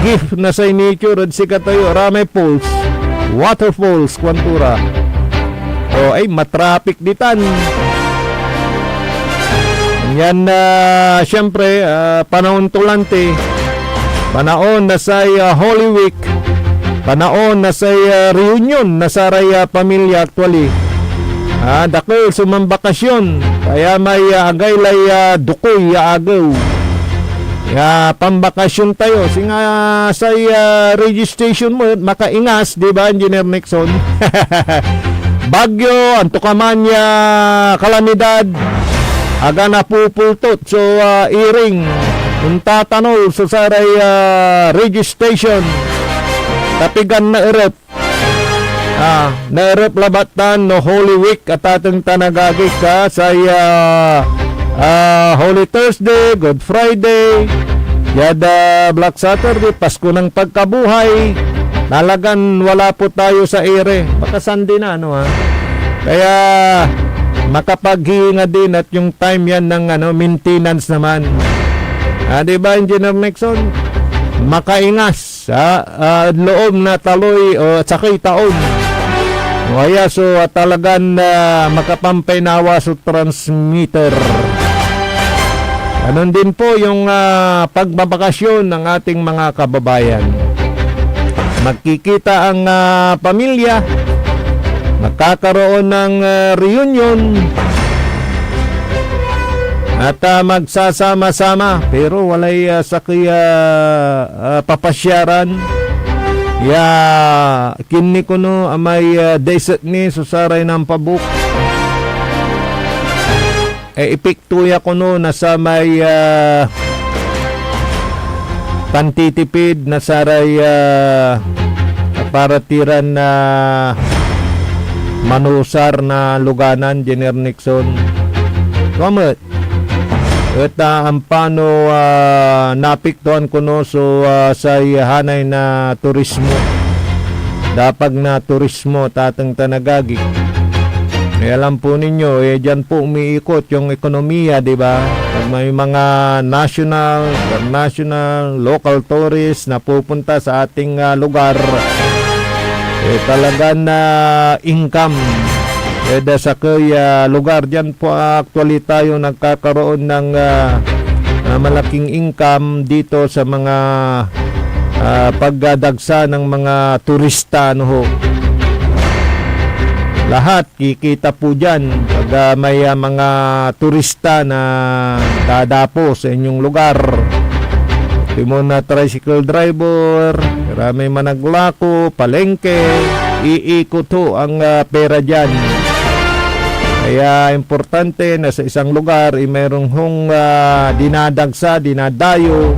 gift na sa nature at sikatayo rame falls, waterfalls kwantura matraffic ditan yan syempre panahon tulante panahon na sa Holy Week, panahon na sa reunion na sa raya pamilya actually. Dakol sumambakasyon kaya may agaylay dukoy agaw. Pambakasyon tayo singa sa registration mo makaingas, di ba Engineer Nixon? Bagyo, Antukamanya, kalamidad, aga na pupultot so iring untatanol so sa raya registration. Tapigan na erep. Na erep labatan no Holy Week at atong tanagagik ka sa Holy Thursday, Good Friday, yada Black Saturday, Pasko ng Pagkabuhay. Nalagan wala po tayo sa ere. Baka Sunday na Kaya makapaghinga din at yung time yan ng maintenance naman. Di ba Engineer Nixon? Makaingas loob na taloy o sakay taon. Kaya so talagang makapampaynawa sa transmitter. Ganon din po yung pagbabakasyon ng ating mga kababayan. Magkikita ang pamilya, magkakaroon ng reunion, at magsasama-sama pero walay sakay papasyaran kinni ko may desert ni susaray ng pabuk ipiktuya ko nasa may pantitipid na saray paratiran na manusar na luganan Engineer Nixon. Comment. At ang paano napiktuan ko so sa hanay na turismo. Dapag na turismo tatang tanagagi. Alam po ninyo, dyan po umiikot yung ekonomiya, di ba? Pag may mga national, international, local tourists na pupunta sa ating lugar, talaga na income. Sa lugar dyan po actually tayo nagkakaroon ng malaking income dito sa mga pagdagsa ng mga turista lahat kikita po dyan pag may mga turista na dadapo sa inyong lugar. Timon na tricycle driver, marami managlako, palengke, iikot ho ang pera dyan. Kaya importante na sa isang lugar mayroong hong dinadagsa, dinadayo,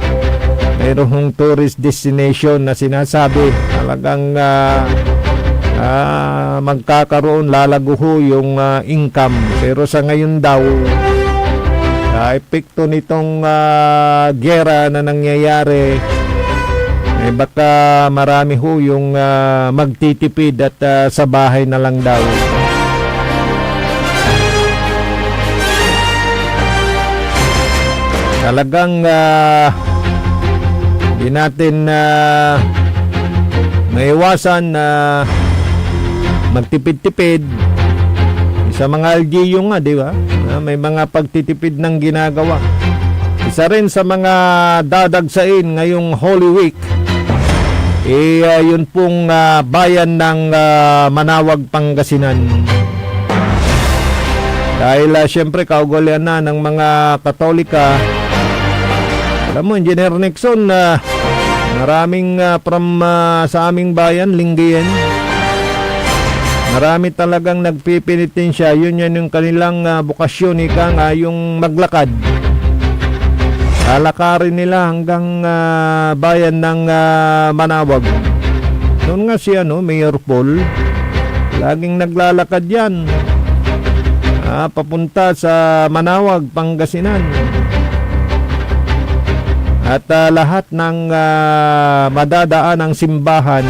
mayroong hong tourist destination na sinasabi. Talagang magkakaroon, lalago ho yung income. Pero sa ngayon daw, epekto nitong gera na nangyayari, baka marami ho yung magtitipid at sa bahay na lang daw. Talagang di natin maiwasan na magtipid-tipid sa mga LGU nga, di ba? May mga pagtitipid ng ginagawa. Isa rin sa mga dadagsain ngayong Holy Week, yun pong bayan ng Manawag, Pangasinan. Dahil siyempre kaugalian na ng mga Katolika. Alam mo, Engineer Nixon, maraming from sa aming bayan, Lingayen, marami talagang nagpipinitensya. Yun yung kanilang bukasyon, yung maglakad. Lalakarin nila hanggang bayan ng Manawag. Noon nga si Mayor Paul, laging naglalakad yan papunta sa Manawag, Pangasinan. At lahat ng madadaan ng simbahan,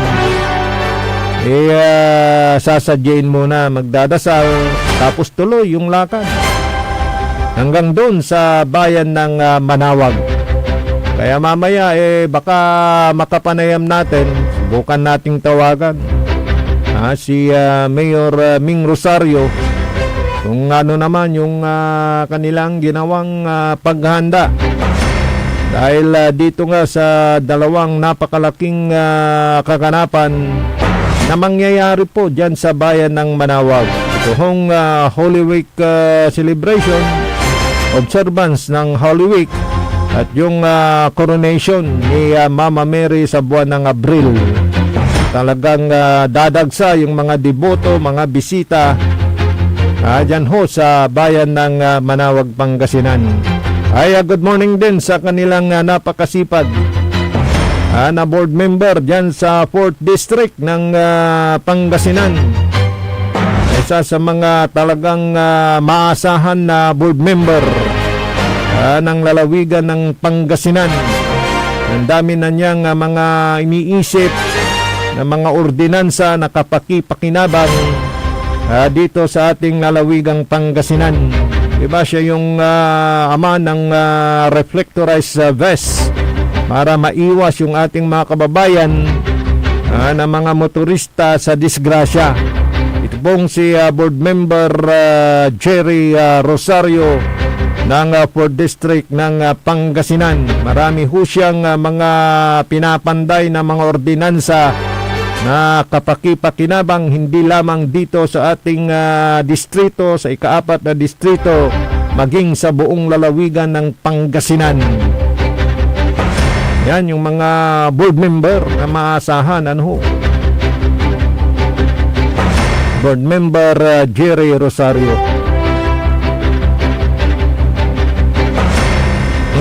sasadyain muna, magdadasal, tapos tuloy yung lakad hanggang doon sa bayan ng Manawag. Kaya mamaya baka makapanayam natin, subukan nating tawagan si Mayor Ming Rosario kung ano naman yung kanilang ginawang paghanda. Dahil dito nga sa dalawang napakalaking kaganapan na mangyayari po dyan sa bayan ng Manawag. Ito hong Holy Week celebration, observance ng Holy Week, at yung coronation ni Mama Mary sa buwan ng Abril. Talagang dadagsa yung mga deboto, mga bisita dyan ho sa bayan ng Manawag, Pangasinan. Ay, good morning din sa kanilang napakasipag na board member dyan sa 4th District ng Pangasinan. Isa sa mga talagang maasahan na board member ng lalawigan ng Pangasinan. Ang dami na niyang mga iniisip na mga ordinansa na kapakipakinabang dito sa ating lalawigang Pangasinan. Diba siya yung ama ng reflectorized vest para maiwas yung ating mga kababayan na mga motorista sa disgrasya. Ito pong si board member Jerry Rosario ng 4th District ng Pangasinan. Marami ho siyang mga pinapanday na mga ordinansa na kapakipakinabang hindi lamang dito sa ating distrito, sa ika-4 na distrito, maging sa buong lalawigan ng Pangasinan. Yan yung mga board member na maasahan. Board member Jerry Rosario.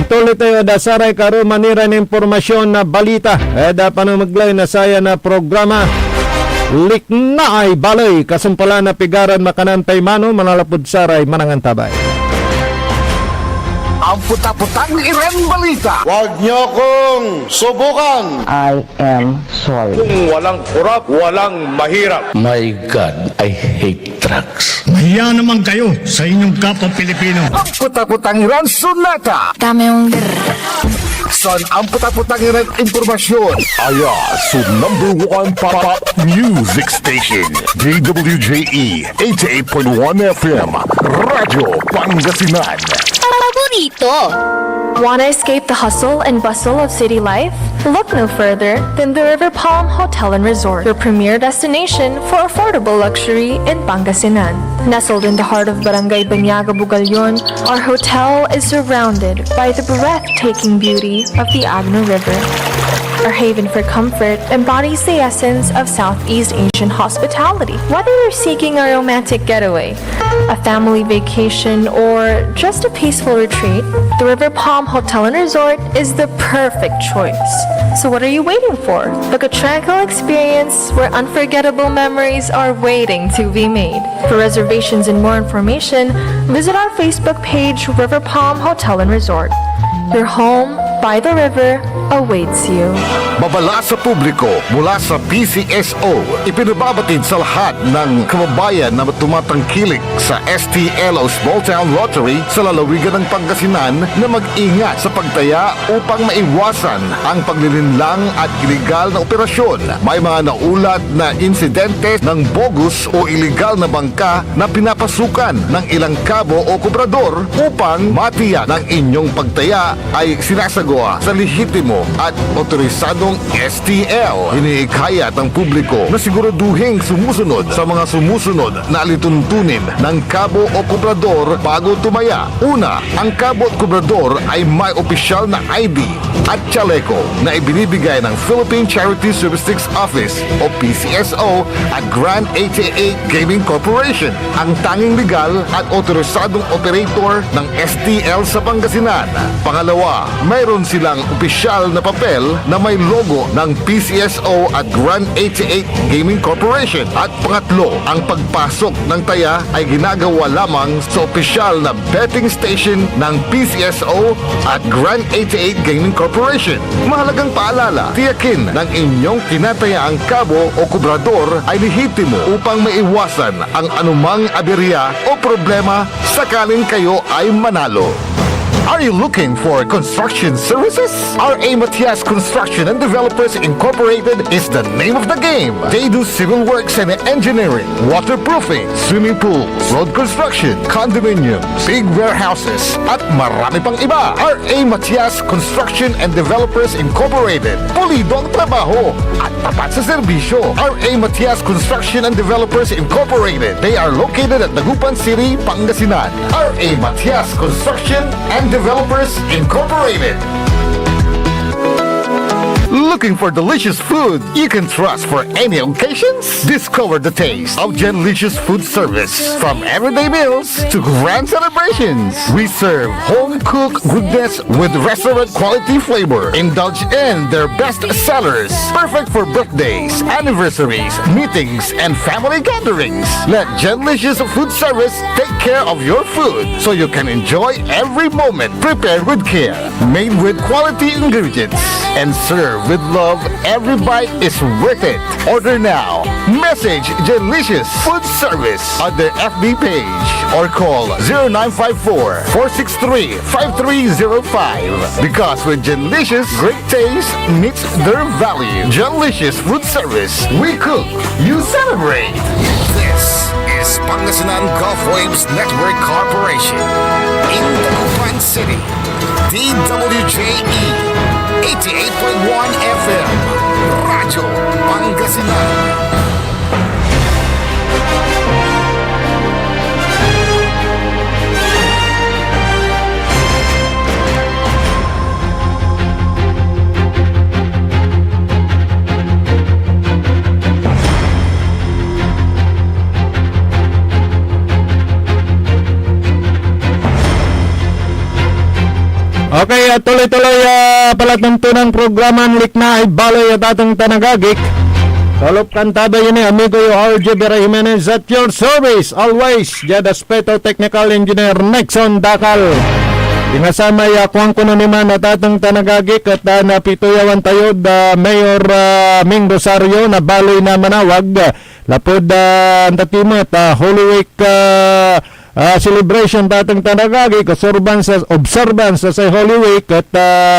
Tuloy tayo dasaray karo manira ng impormasyon na balita. Dapat na maglay na saya na programa. Lik na ay balay. Kasumpala na pigaran makanantay mano manalapod saray manangantabay. Ang puta-putang Iren Balita. Huwag niyo akong subukan. I am sorry. Kung walang kurap, walang mahirap. My God, I hate trucks. Mahiya naman kayo sa inyong kapwa Pilipino. Ang puta-putang Iren Sunata. Dami yung San ang puta-putang Iren impormasyon. Aya sa #1 pop music station. DWJE 88.1 FM. Radyo Pangasinan. paborito. Want to escape the hustle and bustle of city life? Look no further than the River Palm Hotel and Resort, your premier destination for affordable luxury in Pangasinan. Nestled in the heart of Barangay Banyaga, Bugalyon, our hotel is surrounded by the breathtaking beauty of the Agno River. Our haven for comfort embodies the essence of Southeast Asian hospitality. Whether you're seeking a romantic getaway, a family vacation, or just a peaceful retreat, the River Palm Hotel and Resort is the perfect choice. So what are you waiting for? Book a tranquil experience where unforgettable memories are waiting to be made. For reservations and more information, visit our Facebook page, River Palm Hotel and Resort. Your home by the river awaits you. Babala sa publiko mula sa PCSO, ipinababatid sa lahat ng kababayan na tumatangkilik sa STLO Small Town Lottery sa lalawigan ng Pangasinan na mag-ingat sa pagtaya upang maiwasan ang paglilinlang at iligal na operasyon. May mga naulat na insidente ng bogus o iligal na bangka na pinapasukan ng ilang kabo o kubrador upang matiyak ng inyong pagtaya ay sinasagawa sa lehitimo at otorisadong STL. Iniikayat ang publiko na siguraduhin sumusunod sa mga sumusunod na alituntunin ng kabo o kubrador bago tumaya. Una, ang kabo at kubrador ay may opisyal na ID at chaleco na ibinibigay ng Philippine Charity Statistics Office o PCSO at Grand 88 Gaming Corporation, ang tanging legal at otorisadong operator ng STL sa Pangasinan. Pangalawa, mayroon silang opisyal na papel na may logo ng PCSO at Grand 88 Gaming Corporation. At pangatlo, ang pagpasok ng taya ay ginagawa lamang sa opisyal na betting station ng PCSO at Grand 88 Gaming Corporation. Mahalagang paalala, tiyakin ng inyong tinatayaang kabo o kubrador ay lehitimo upang maiwasan ang anumang aberya o problema sakaling kayo ay manalo. Are you looking for construction services? R.A. Matias Construction and Developers Incorporated is the name of the game. They do civil works and engineering, waterproofing, swimming pools, road construction, condominiums, big warehouses, at marami pang iba. R.A. Matias Construction and Developers Incorporated. Pulido ang trabaho at tapat sa serbisyo. R.A. Matias Construction and Developers Incorporated. They are located at Dagupan City, Pangasinan. R.A. Matias Construction and Developers Incorporated. Looking for delicious food you can trust for any occasions? Discover the taste of Genlicious Food Service. From everyday meals to grand celebrations, we serve home-cooked goodness with restaurant-quality flavor. Indulge in their best sellers, perfect for birthdays, anniversaries, meetings, and family gatherings. Let Genlicious Food Service take care of your food so you can enjoy every moment. Prepared with care, made with quality ingredients, and served with love. Every bite is worth it. Order now. Message Genlicious Food Service on their FB page or call 0954-463-5305. Because with Genlicious, great taste meets their value. Genlicious Food Service. We cook, you celebrate. This is Pangasinan Gulf Waves Network Corporation. In Dagupan City. DWJE 88.1 FM Radyo Pangasinan. Okay, at tuloy-tuloy palatuntunan programan likna ay baloy at atong tanagagik. Kalop kantada yun amigo yung RJ Vera Jimenez at your service always. Jad Aspeto Technical Engineer Nexon Dakal. Inasama yakwang kuno naman at atong tanagagik at napituyawan tayo Mayor Ming Rosario na baloy na manawag. Lapod ang tatimat Holy Week celebration tatang tanagagi observance sa Holy Week at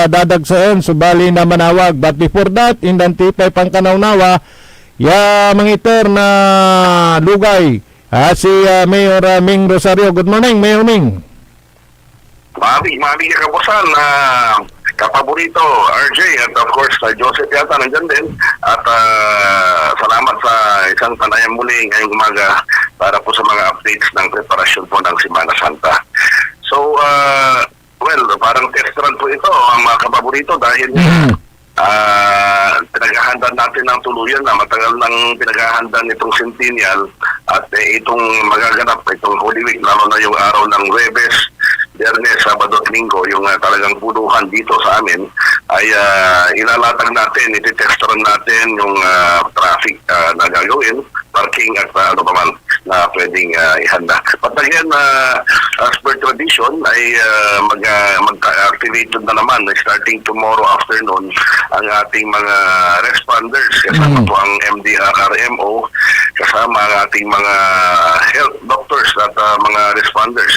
dadagsaon subali na manawag. But before that, indantipay pang kanawnawa ya mangiter na lugay si Mayor Ming Rosario. Good morning, Mayor Ming. Mabi na kapusan na kapaborito, RJ, at of course, Joseph yata nandyan din. At salamat sa isang panayam muli ngayong umaga para po sa mga updates ng preparasyon po ng Semana Santa. So, well, parang test run po ito, ang mga kapaborito, dahil pinaghahandaan natin ng tuluyan na matagal nang pinaghahandaan itong Centennial at itong magaganap, itong Holy Week, lalo na yung araw ng Huwebes, Biyernes, Sabado at Linggo, yung talagang punuhan dito sa amin, ay ilalatag natin, ititestan natin yung traffic na gagawin, parking at ano pa man na pwedeng ihanda. But again, as per tradition, ay mag-activated na naman starting tomorrow afternoon ang ating mga responders, kasama po ang MDRRMO, kasama ang ating mga health doctors at mga responders,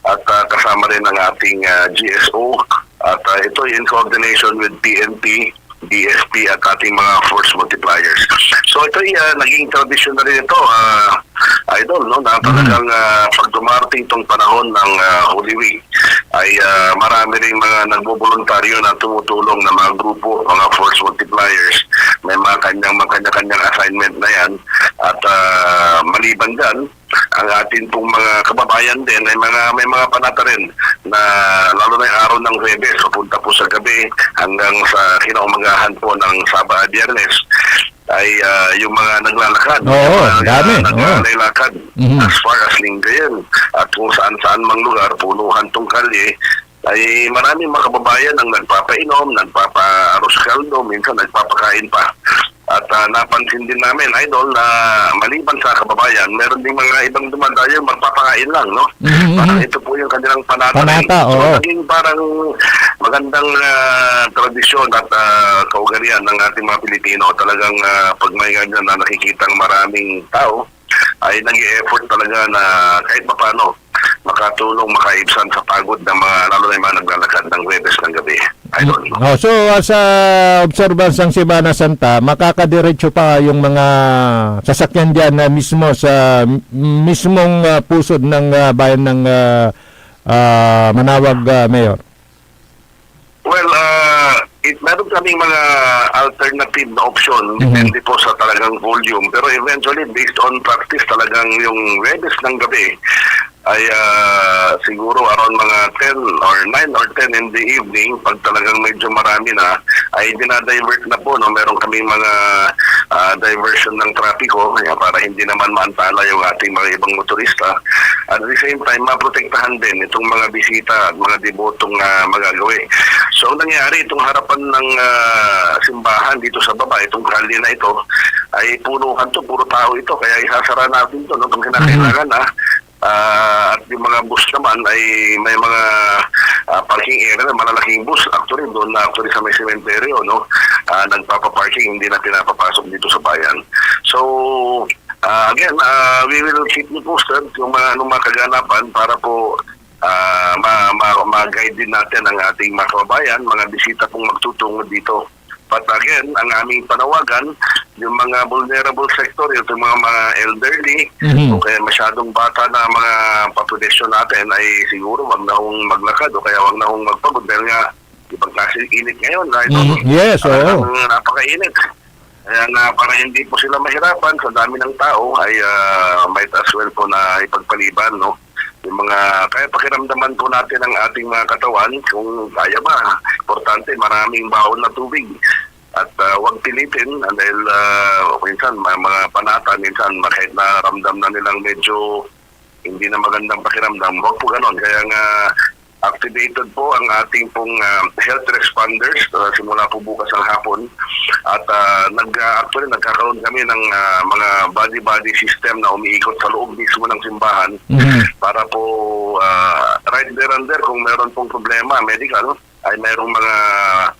at kasama rin ang ating GSO, at ito in coordination with PNP, DSP at ating mga force multipliers. So ito ay naging tradisyon na rin ito, Idol, no, na talagang pag dumarating itong panahon ng Holy Week ay marami rin mga nagboboluntaryo na tumutulong na mga grupo, mga force multipliers. May mga kanya-kanyang assignment na yan, at maliban dyan, ang atin pong mga kababayan din ay may mga panata rin na lalo na yung araw ng Huwebes, papunta po sa gabi hanggang sa kinaumagahan po ng Sabado at Biyernes, ay yung mga naglalakad, dami. naglalakad as far as Lingayen at kung saan-saan mang lugar, punuhan tong kalye, ay maraming mga kababayan ang nagpapainom, nagpapa-aros kaldo, minsan nagpapakain pa. At napansin din namin, Idol, na maliban sa kababayan, meron din mga ibang dumadayo magpapakain lang, no? Parang ito po yung kanilang panata. So, naging parang magandang tradisyon at kaugalian ng ating mga Pilipino. Talagang pag may ganyan na nakikitang maraming tao, ay nag-i-effort talaga na kahit paano makatulong, makaibsan sa pagod ng mga, lalo na yung mga naglalakad ng Huwebes ng gabi. So, sa observance ng Semana Santa, makakadiretso pa yung mga sasakyan dyan na mismo sa mismong pusod ng bayan ng Manawag, Mayor? Well, meron kaming mga alternative na option, depende po sa talagang volume. Pero eventually, based on practice, talagang yung Huwebes ng gabi ay siguro around mga 10 or 9 or 10 in the evening, pag talagang medyo marami na, ay dinadivert na po, no? Meron kaming mga diversion ng trapiko para hindi naman maantala yung ating mga ibang motorista. At the same time, maprotektahan din itong mga bisita at mga debotong magagawi. So, ang nangyari, itong harapan ng simbahan dito sa baba, itong kalye na ito, ay punuhan to, puro tao ito. Kaya isasara natin ito, no? Itong kinakailangan at yung mga bus naman ay may mga parking area na malalaking bus. Actually, doon na sa may sementeryo, no? Nagpapaparking, hindi na pinapapasok dito sa bayan. So, again, we will keep you posted yung mga kaganapan para po ma-guide din natin ang ating mga kababayan, mga bisita pong magtutungo dito. But again, ang aming panawagan, yung mga vulnerable sector, yung mga elderly, o kaya masyadong bata na mga populasyon natin, ay siguro wag na hong maglakad o kaya wag na hong magpagod dahil nga ibang kasi init ngayon. Yes, napakainit. Kaya nga para hindi po sila mahirapan sa dami ng tao, ay might as well po na ipagpaliban, no? Yung mga, kaya pakiramdaman po natin ang ating mga katawan kung kaya ba. Importante, maraming baon na tubig. At huwag pilitin dahil minsan mga panata, minsan kahit na ramdam na nilang medyo hindi na magandang pakiramdam, huwag po ganon. Kaya nga activated po ang ating pong health responders simula po bukas ng hapon. At actually nagkakaroon kami ng mga body system na umiikot sa loob mismo ng simbahan para po right there and there kung meron pong problema medical ay mayroong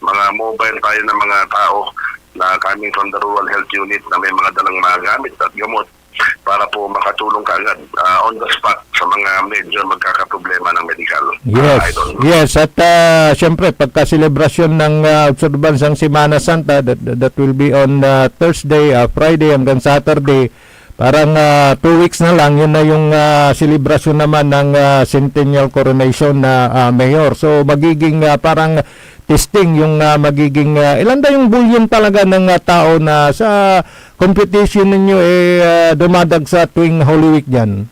mga mobile tayo ng mga tao na coming from the rural health unit na may mga dalang mga gamit at gamot para po makatulong kaagad on the spot sa mga medyo magkakaproblema ng medical. Yes, at siyempre pagka-celebration ng observance ng Semana Santa, that will be on Thursday, Friday hanggang Saturday. Parang 2 weeks na lang, yun na yung celebration naman ng Centennial Coronation na Mayor. So magiging parang testing yung magiging ilan daw yung bullion talaga ng tao na sa competition ninyo dumadag sa tuwing Holy Week diyan?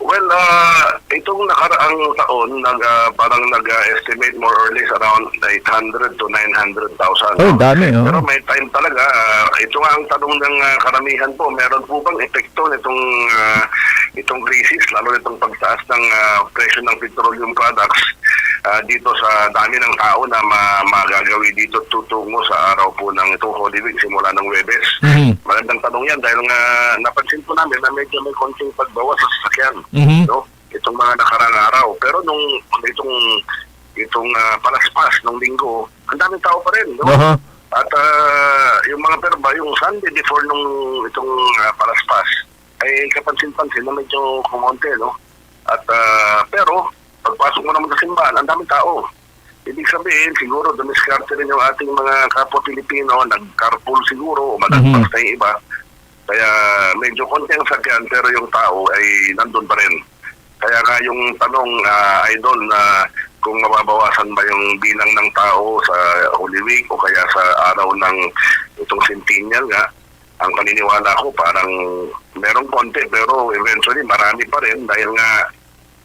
Well, itong nakaraang taon, parang nag-estimate more or less around 800 to 900,000. Oh, dami. Oh. Pero may time talaga. Ito nga ang tanong ng karamihan po. Meron po bang epekto itong crisis, lalo nitong pagtaas ng presyo ng petroleum products dito sa dami ng tao na magagawi dito tutungo sa araw po ng itong Holy Week simula ng Huwebes? Magandang tanong yan dahil nga napansin po namin na medyo may konting pagbawas sa sasakyan. No? Itong mga nakarang araw. Pero itong palaspas ng linggo, ang daming tao pa rin. No? At yung mga perba, yung Sunday before itong palaspas, ay kapansin-pansin na medyo kumonte. No? At pero, pagpasok mo naman sa simbahan, ang daming tao. Ibig sabihin, siguro, dumiskarte rin yung ating mga kapwa Pilipino, nag-carpool siguro, o malagpas na yung iba. Kaya medyo konti ang sakyan, pero yung tao ay nandun pa rin. Kaya nga yung tanong, Idol, na kung mababawasan ba yung bilang ng tao sa Holy Week o kaya sa araw ng itong Centennial nga, ang paniniwala ko parang merong konti, pero eventually marami pa rin dahil nga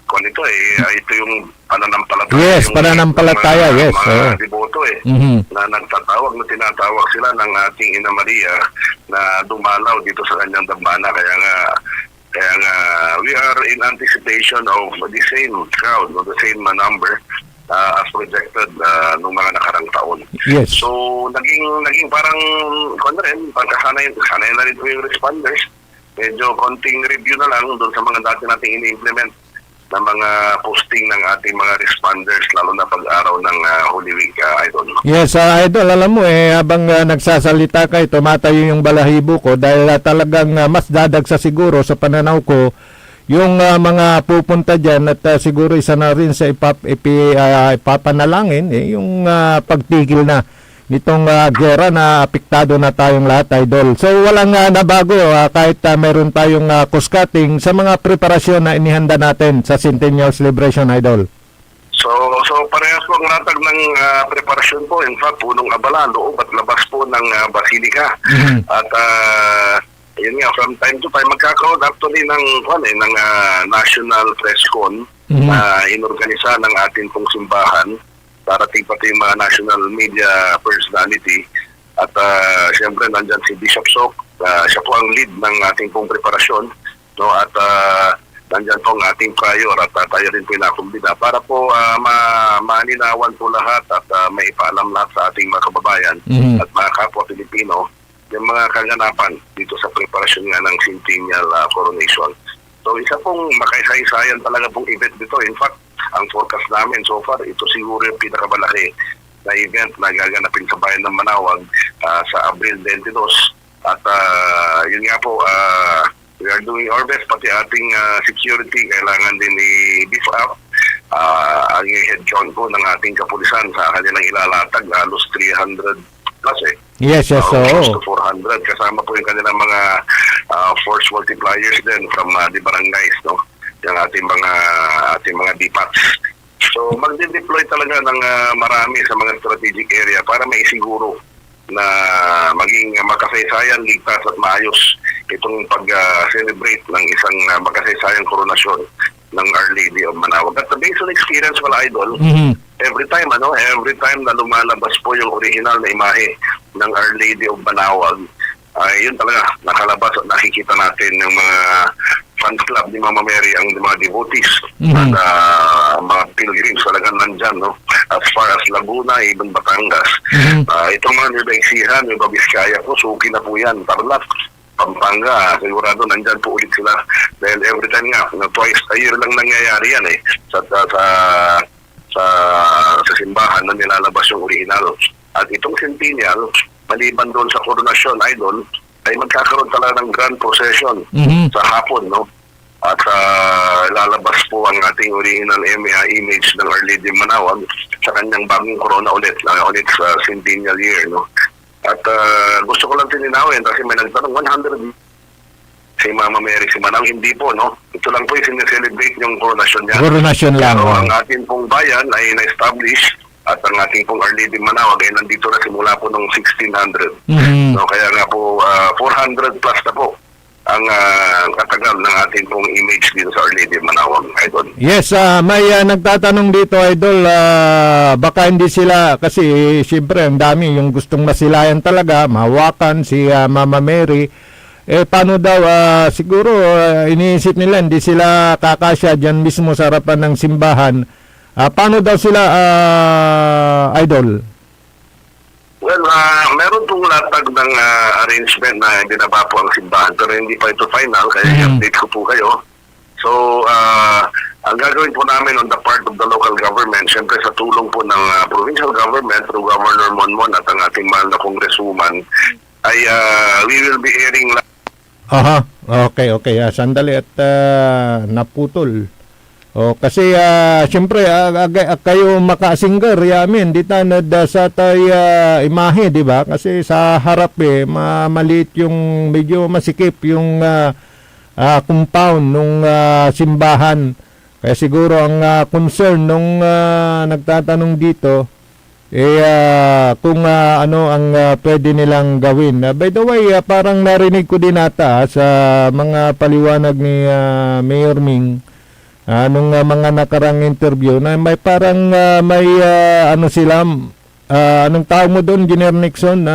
kung ito ito yung pananampalataya. Yes, pananampalataya, yes. Mga deboto na nagtatawag, na tinatawag sila ng ating Ina Maria na dumalaw dito sa kanyang dambana. Kaya nga we are in anticipation of the same crowd, no, the same number as projected nung mga nakarang taon. Yes. So naging parang sanay na rin po yung responders. Medyo konting review na lang doon sa mga dati nating ini-implement na mga posting ng ating mga responders, lalo na pag-araw ng Holy Week, Idol. Yes, Idol, alam mo habang nagsasalita ka, tumatayo yung balahibo ko dahil talagang mas dadagsa siguro sa pananaw ko yung mga pupunta dyan at siguro isa na rin sa ipapanalangin yung pagtigil na nitong gera na apektado na tayong lahat, Idol. So walang nabago kahit meron tayong cost-cutting sa mga preparasyon na inihanda natin sa Centennial Celebration, Idol. So parehas po ang ratag ng preparasyon po. In fact, punong abala, loob at labas po ng Basilica. At yun nga, from time to time, magkakaroon actually ng National Press Con na inorganisa ng ating pong simbahan. Darating pati yung mga national media personality at siyempre nandyan si Bishop Sok, siya po ang lead ng ating pong preparasyon, no? At nandyan po ang ating prior at tayo rin po inakumbida para po maninawan po lahat at maipaalam lahat sa ating mga kababayan at mga kapwa Pilipino yung mga kaganapan dito sa preparasyon nga ng Centennial Coronation. So isa pong makaisay-sayan talaga pong event dito. In fact, ang forecast namin so far, ito siguro yung pinakamalaki na event na gaganapin sa bayan ng Manawag sa Abril 22. At yun nga po, we are doing our best, pati ating security, kailangan din i-beef up. Ang head count po ng ating kapulisan sa kanilang ilalatag, halos 300 plus Yes, close to 400. Kasama po yung kanilang mga force multipliers din from the barangays, no? Yung ating mga DPATs. So magde-deploy talaga ng marami sa mga strategic area para maisiguro na maging makasaysayan, ligtas at maayos itong pag-celebrate ng isang makasaysayang koronasyon ng Our Lady of Manawag. At based on experience, Idol, every time na lumalabas po yung original na imahe ng Our Lady of Manawag, yun talaga nakalabas at nakikita natin yung mga fans club ni Mama Mary, ang mga devotees at mga pilgrims talagang nandyan, no? As far as Laguna, even Batangas. Itong mga Nueva Ecija, Nueva Vizcaya po, suki na po yan. Tarlac, Pampanga, sigurado nandyan po ulit sila. Dahil every time nga, twice a year lang nangyayari yan sa simbahan na nilalabas yung original. At itong Centennial, maliban doon sa koronasyon, Idol, ay magkakaroon talaga ng grand procession sa hapon, no? At lalabas po ang ating original image ng Our Lady of Manawag sa kanyang bagong corona ulit sa Centennial year, no? At gusto ko lang tininawin kasi may nagtanong 100 si Mama Mary si Manang, hindi po, no? Ito lang po yung sineselebrate yung coronasyon niya. Coronasyon lang. Pero ang ating pong bayan ay na-establish At ang ating pong Our Lady Manawag ay nandito na simula po noong 1600. So kaya nga po 400 plus na po ang katagal ng ating pong image dito sa Our Lady Manawag, Idol. Yes, may nagtatanong dito, Idol, baka hindi sila, kasi siyempre ang dami yung gustong masilayan talaga, mahawakan si Mama Mary. Paano daw, siguro iniisip nila hindi sila kakasya dyan mismo sa harapan ng simbahan. Paano daw sila, Idol? Well, meron pong latag ng arrangement na binaba po ang simbahan pero hindi pa ito final, kaya i-update ko po kayo. So, ang gagawin po namin on the part of the local government, syempre sa tulong po ng provincial government through Governor Monmon at ang ating mahal na congresswoman, ay we will be airing Aha, okay. Sandali at naputol. Kasi siyempre kayo makasinger yamin di tanad sa tay imahe, di ba? Kasi sa harap maliit yung medyo masikip yung compound nung simbahan. Kaya siguro ang concern nung nagtatanong dito kung ano ang pwede nilang gawin. By the way, parang narinig ko din ata sa mga paliwanag ni Mayor Ming nung mga nakarang interview na may parang may ano sila, anong tawag mo doon, Engineer Nixon,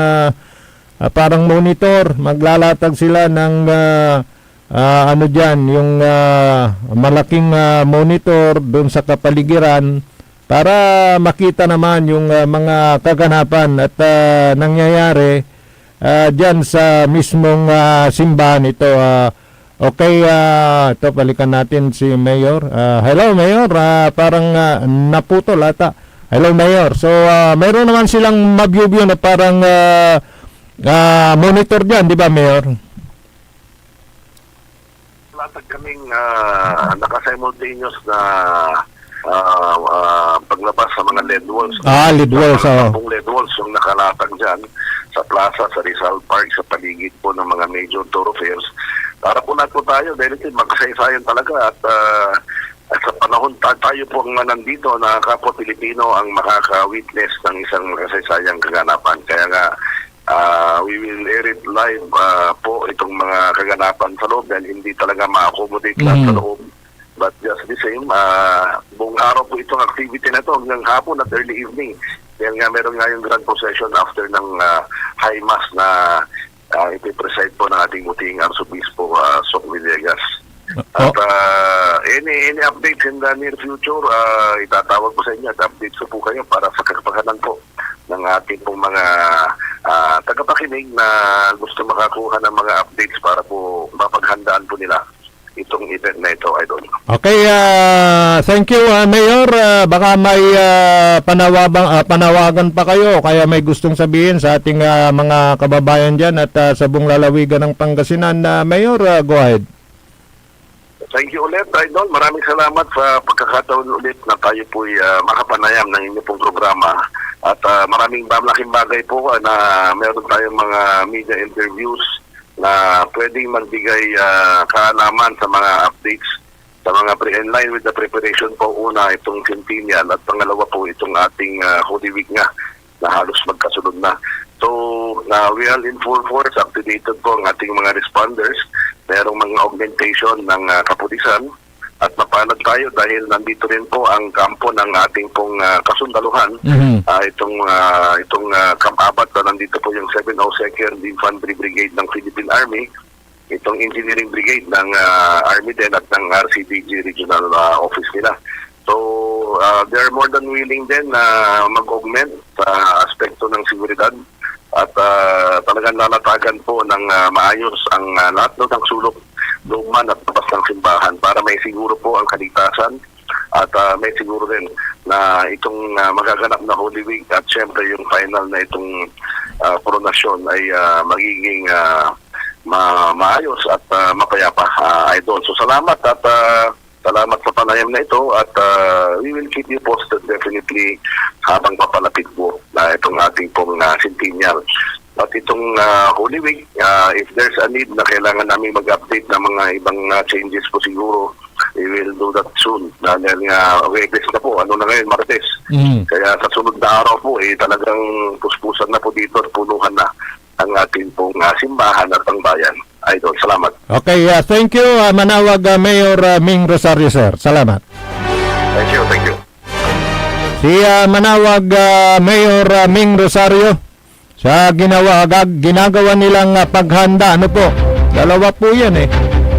parang monitor, maglalatag sila ng ano dyan, yung malaking monitor doon sa kapaligiran para makita naman yung mga kaganapan at nangyayari dyan sa mismong simbahan ito. Okay, ito balikan natin si Mayor. Hello, Mayor. Parang naputol ata. Hello, Mayor. So, mayroon naman silang mabiyubiyo na parang monitor dyan, di ba, Mayor? latag kaming naka-simultaneous na paglabas sa mga LED walls. LED walls, Ang LED walls yung nakalatag dyan sa plaza, sa Rizal Park, sa paligid po ng mga major thoroughfares. Para po natin tayo, dahil magkasaysayan talaga at sa panahon tayo po ang nandito na kapwa Pilipino ang makaka-witness ng isang makasaysayang kaganapan. Kaya nga, we will air it live po itong mga kaganapan sa loob dahil hindi talaga ma-accommodate lahat sa loob. But just the same, buong araw po itong activity na ito hanggang hapon at early evening. Dahil nga meron nga yung grand procession after ng high mass na ipipreside po ng ating muting Arsobispo Sok Villegas. At any updates in the near future, itatawag ko sa inyo at updates ko po kayo para sa kakapaganan po ng ating pong mga tagapakinig na gusto makakuha ng mga updates para po mapaghandaan po nila itong event na ito, Idol. Okay, thank you, Mayor. Baka may panawagan pa kayo kaya may gustong sabihin sa ating mga kababayan dyan at sa buong lalawigan ng Pangasinan. Mayor, go ahead. Thank you ulit, Idol. Maraming salamat sa pagkakataon ulit na tayo po'y makapanayam ng inyong pong programa. At maraming malaking bagay po na meron tayong mga media interviews na pwedeng magbigay kaalaman sa mga updates sa mga in line with the preparation po. Una, itong Centennial at pangalawa po itong ating Holy Week nga na halos magkasunod na. So, we are in full force, activated po ang ating mga responders. Merong mga augmentation ng kapulisan at mapalad tayo dahil nandito rin po ang kampo ng ating pong kasundaluhan. Itong Camp Abat na nandito po yung 702nd Infantry Brigade ng Philippine Army, itong Engineering Brigade ng Army din at ng RCDG Regional Office nila. So, they are more than willing din na mag-augment sa aspekto ng seguridad at talagang lalatagan po ng maayos ang lahat ng sulok, looban at labas ng simbahan para may siguro po ang kaligtasan at may siguro rin na itong magaganap na Holy Week at syempre yung final na itong koronasyon ay magiging maayos at mapayapa, Idol. So salamat at salamat sa panayam na ito at we will keep you posted definitely habang papalapit po na itong ating pong Centennial. At itong Holy Week, if there's a need na kailangan namin mag-update ng mga ibang changes po siguro, we will do that soon. Dahil nga, Webes na po, ano na ngayon, Martes. Kaya sa sunod na araw po, talagang puspusan na po dito at punuhan na ang ating pong simbahan at ang bayan. Idol, salamat. Okay, thank you, Manawag Mayor Ming Rosario, sir. Salamat. Thank you, thank you. Si Manawag Mayor Ming Rosario sa ginagawa nilang paghanda. Ano po? Dalawa po yan eh.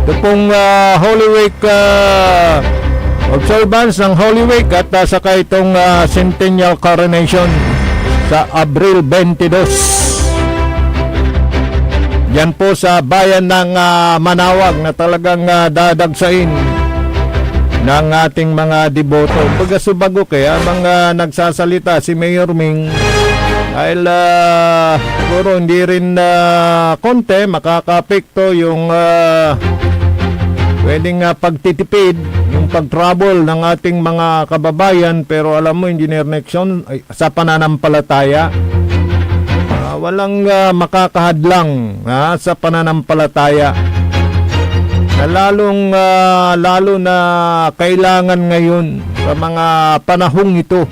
Ito pong Holy Week observance ng Holy Week at saka itong Centennial Coronation sa Abril 22. Yan po sa bayan ng Manawag na talagang dadagsain ng ating mga deboto. Pagkasubago kaya mga nagsasalita si Mayor Ming dahil siguro hindi rin konti makakapekto yung pwedeng pagtitipid, yung pag-travel ng ating mga kababayan. Pero alam mo, Engineer Nixon, sa pananampalataya, walang makakahadlang sa pananampalataya. Lalo na kailangan ngayon sa mga panahong ito.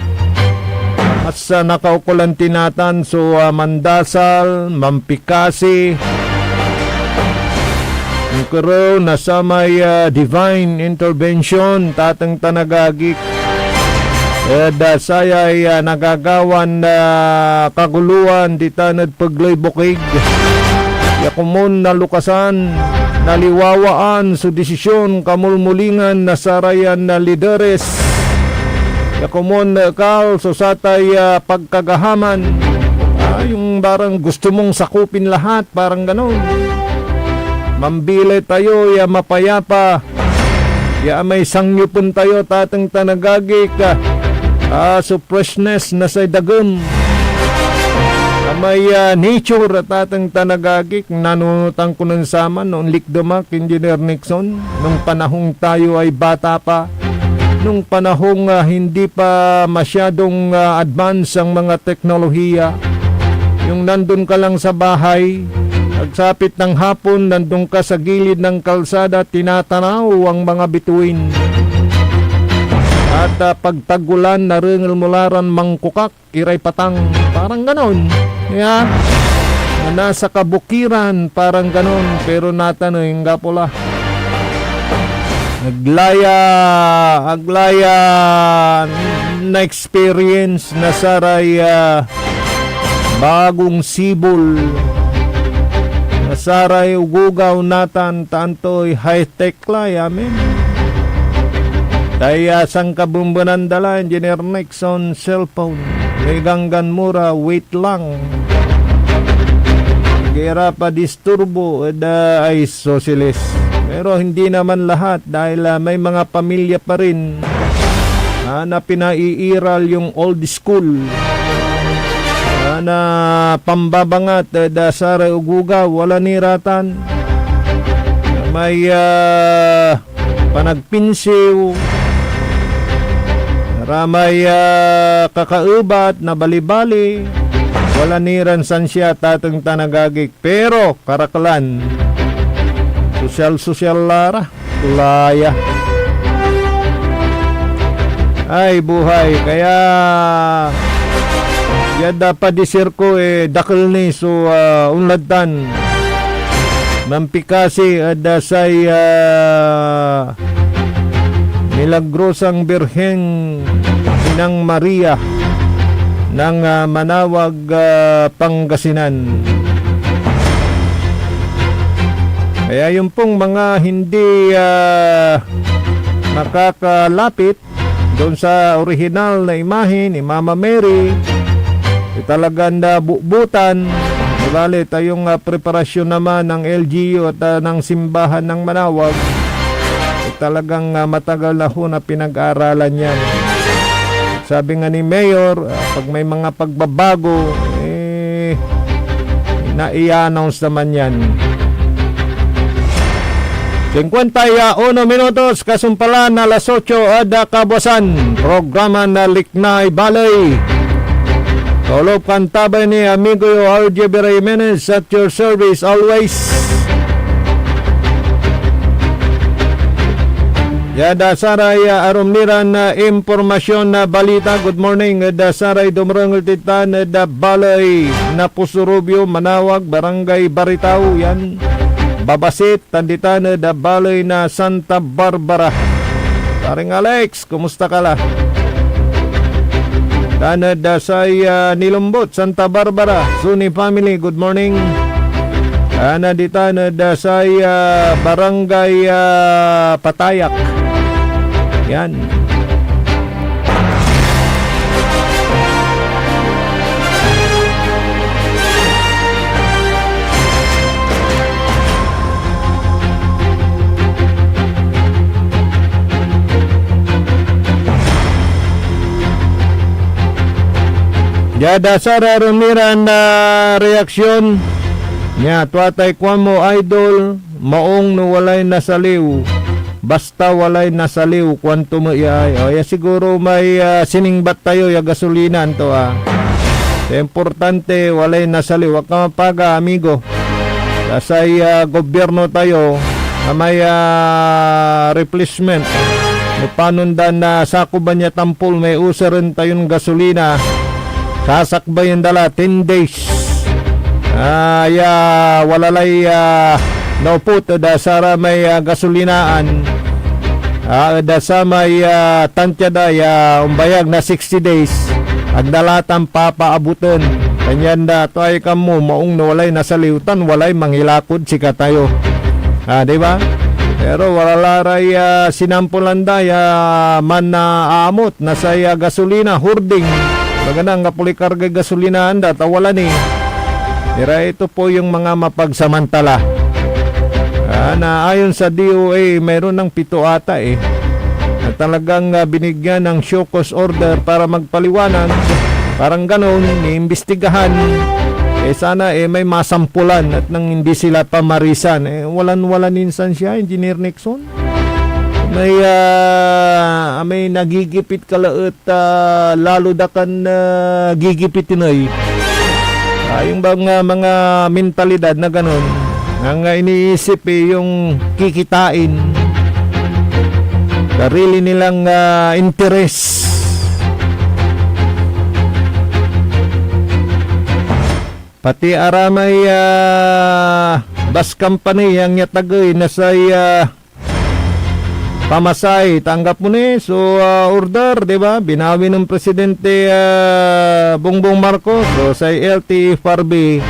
Mas nakaukulan tinatan so mandasal, mampikasi, nagkaroon na sa may divine intervention, tatang tanagagik. Saya ay nagagawan na kaguluhan, di tanad paglaybukig. Yakumon na lukasan, naliwawaan sa desisyon, kamulmulingan na sarayan na lideres. Yakumon na kal, so satay pagkagahaman. Yung barang gusto mong sakupin lahat, parang ganon. Mambili tayo, ya mapayapa. Ya may sangyupon tayo, tatang tanagagik. So freshness na sa dagom. May nature at atang tanagagik. Nanunutang ko ng sama noong Likdomak, Engineer Nixon. Nung panahong tayo ay bata pa. Nung panahong hindi pa masyadong advance ang mga teknolohiya. Yung nandun ka lang sa bahay, pagsapit ng hapon, nandun ka sa gilid ng kalsada, tinatanaw ang mga bituin. At pagtagulan, naringal mularan mangkukak, iray patang, parang ganon. Yeah. Nasa kabukiran, parang ganon. Pero natanoy, nga pula. Aglaya na experience na saray bagong sibol. Nasaray ugugaw natan tantoy high-tech lay amin. Daya sang kabumbunan dala Engineer Nixon cellphone. May ganggan mura, wait lang. Gira pa disturbo ay socialist. Pero hindi naman lahat dahil may mga pamilya pa rin na pinaiiral yung old school. Na pambabangat dasara uguga wala niratan. May panagpinsiw, ramay kakaubat na bali-bali, wala niran san siya tatang tanagagik. Pero karakalan, sosyal lara, laya. Ay buhay, kaya yada pa disir ko dakil ni so unladtan mampikasi adasay milagrosang birheng Inang Maria ng Manawag, Pangasinan. Kaya yung pong mga hindi nakakalapit doon sa original na imahe ni Mama Mary, talagang bubutan. Bali, tayong preparasyon naman ng LGU at ng simbahan ng Manawag, talagang matagal na ho na pinag-aralan yan. Sabi nga ni Mayor, pag may mga pagbabago, na-i-announce naman yan. 51 minutos, kasumpalan na alas 8 ada kabuasan. Programa na Liknay Balay. Tolop kantabay ni amigo RJ Jimenez at your service always. Yada saray arumniran na impormasyon na balita. Good morning. Da saray dumrangol titan da balay na Pusurubyo, Manawag, Barangay Baritaw. Yan. Babasit, tanditan da balay na Santa Barbara. Paring Alex, kumusta ka la? Dana da say Nilumbot, Santa Barbara. Suni family, good morning. Dana dita na da say Barangay Patayak. Yan. Yada sara rumiran na reaksyon nya tuatay kwa mo idol maong no walay nasaliw basta walay nasaliw kwanto mo iay o ya siguro may siningbat tayo ya gasolina to importante walay nasaliw wag ka mapaga amigo kasay gobyerno tayo na may replacement panundan na sako ba niya tampol may usarin tayong gasolina sasakbayin dala 10 days walalay naupot da sara may gasolinaan da sa may tantya da umbayag na 60 days agdalatan papaabutan kanyan da to ay kamo maong nawalay nasaliutan walay manghilakod sika tayo diba pero walalaray sinampulan da man na aamot na sa gasolina hurding magandang kapulikarga gasolina anda tawala ni Ira ito po yung mga mapagsamantala na ayon sa DOA mayroon ng 7 ata na talagang binigyan ng show cause order para magpaliwanag parang ganon iimbestigahan sana may masampulan at nang hindi sila pamarisan walan insan siya Engineer Nixon may nagigipit kalaot lalo dakan gigipitin yung mga mentalidad na ganun ang iniisip yung kikitain sarili nilang interes pati aramay bus company ang yatagay na say pamasay, tanggap mo ni. So, order, di ba? Binawi ng Presidente Bongbong Marcos. So, sa LTFRB,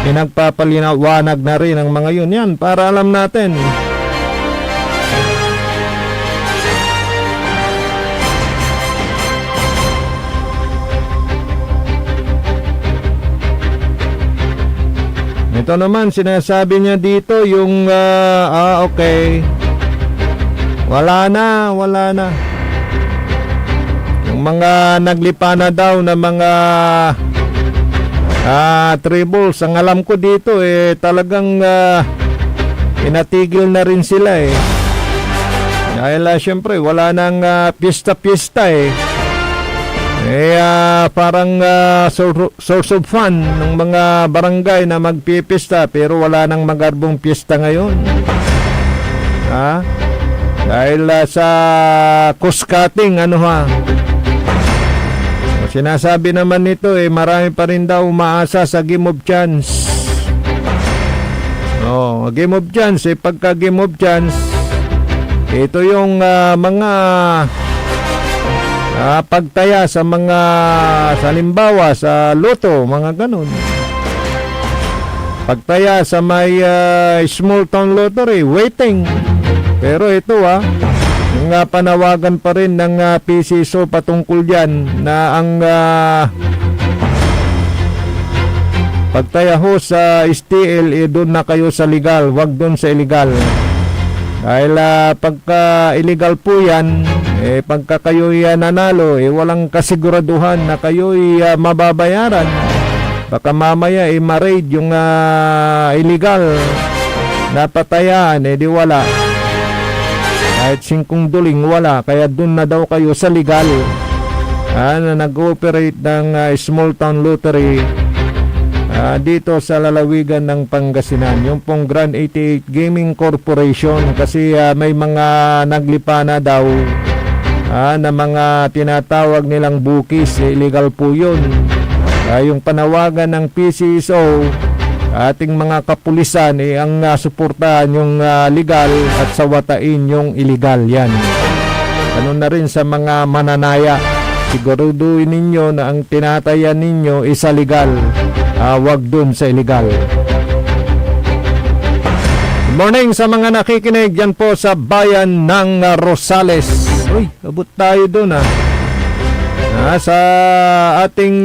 pinagpapalinawanag na rin ang mga yun. Yan, para alam natin. Ito naman, sinasabi niya dito yung, okay. Wala na. Yung mga naglipa na daw na mga tribals, ang alam ko dito talagang inatigil na rin sila dahil syempre wala nang piyesta-piyesta parang source of fun ng mga barangay na magpipista pero wala nang magarbong piyesta ngayon dahil sa cost cutting sinasabi naman nito marami pa rin daw umaasa sa game of chance game of chance pagka game of chance ito yung mga pagtaya sa mga salimbawa sa loto mga ganun pagtaya sa may small town lottery waiting. Pero ito yung panawagan pa rin ng PCSO patungkol dyan na ang pagtaya ho sa STL doon na kayo sa legal, wag doon sa illegal. Dahil pagka illegal po yan, pagka kayo'y nanalo, walang kasiguraduhan na kayo'y mababayaran. Baka mamaya ma-raid yung illegal na patayaan, di wala. Kahit 5 duling wala, kaya dun na daw kayo sa legal na nag-ooperate ng small town lottery dito sa lalawigan ng Pangasinan, yung pong Grand 88 Gaming Corporation, kasi may mga naglipa na daw na mga tinatawag nilang bookies, illegal po yun. Yung panawagan ng PCSO, ating mga kapulisan, ang suportahan yung legal at sawatain yung illegal yan. Ano na rin sa mga mananaya, siguraduhin ninyo na ang tinatayan ninyo isa legal, wag dun sa illegal. Good morning sa mga nakikinig dyan po sa bayan ng Rosales. Uy, abot tayo dun sa ating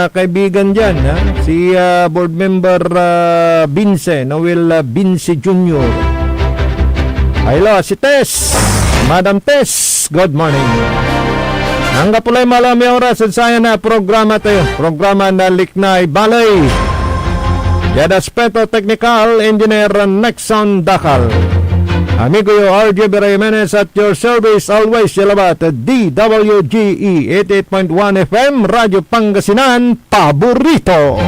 kaibigan dyan, si board member Vince, Noel Vince Jr. Hello, si Tess, Madam Tess, good morning. Hanggang pulay malami oras at saya na programa tayo, programa na Liknay Balay. Yan aspeto technical engineer Nexon Dakal. Amigo yo, RJ Jimenez at your service always yalabat DWGE 88.1 FM Radyo Pangasinan, paborito.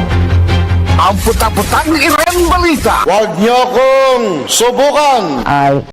Ang puta-putang irem balita. Huwag niyo akong subukan. Ay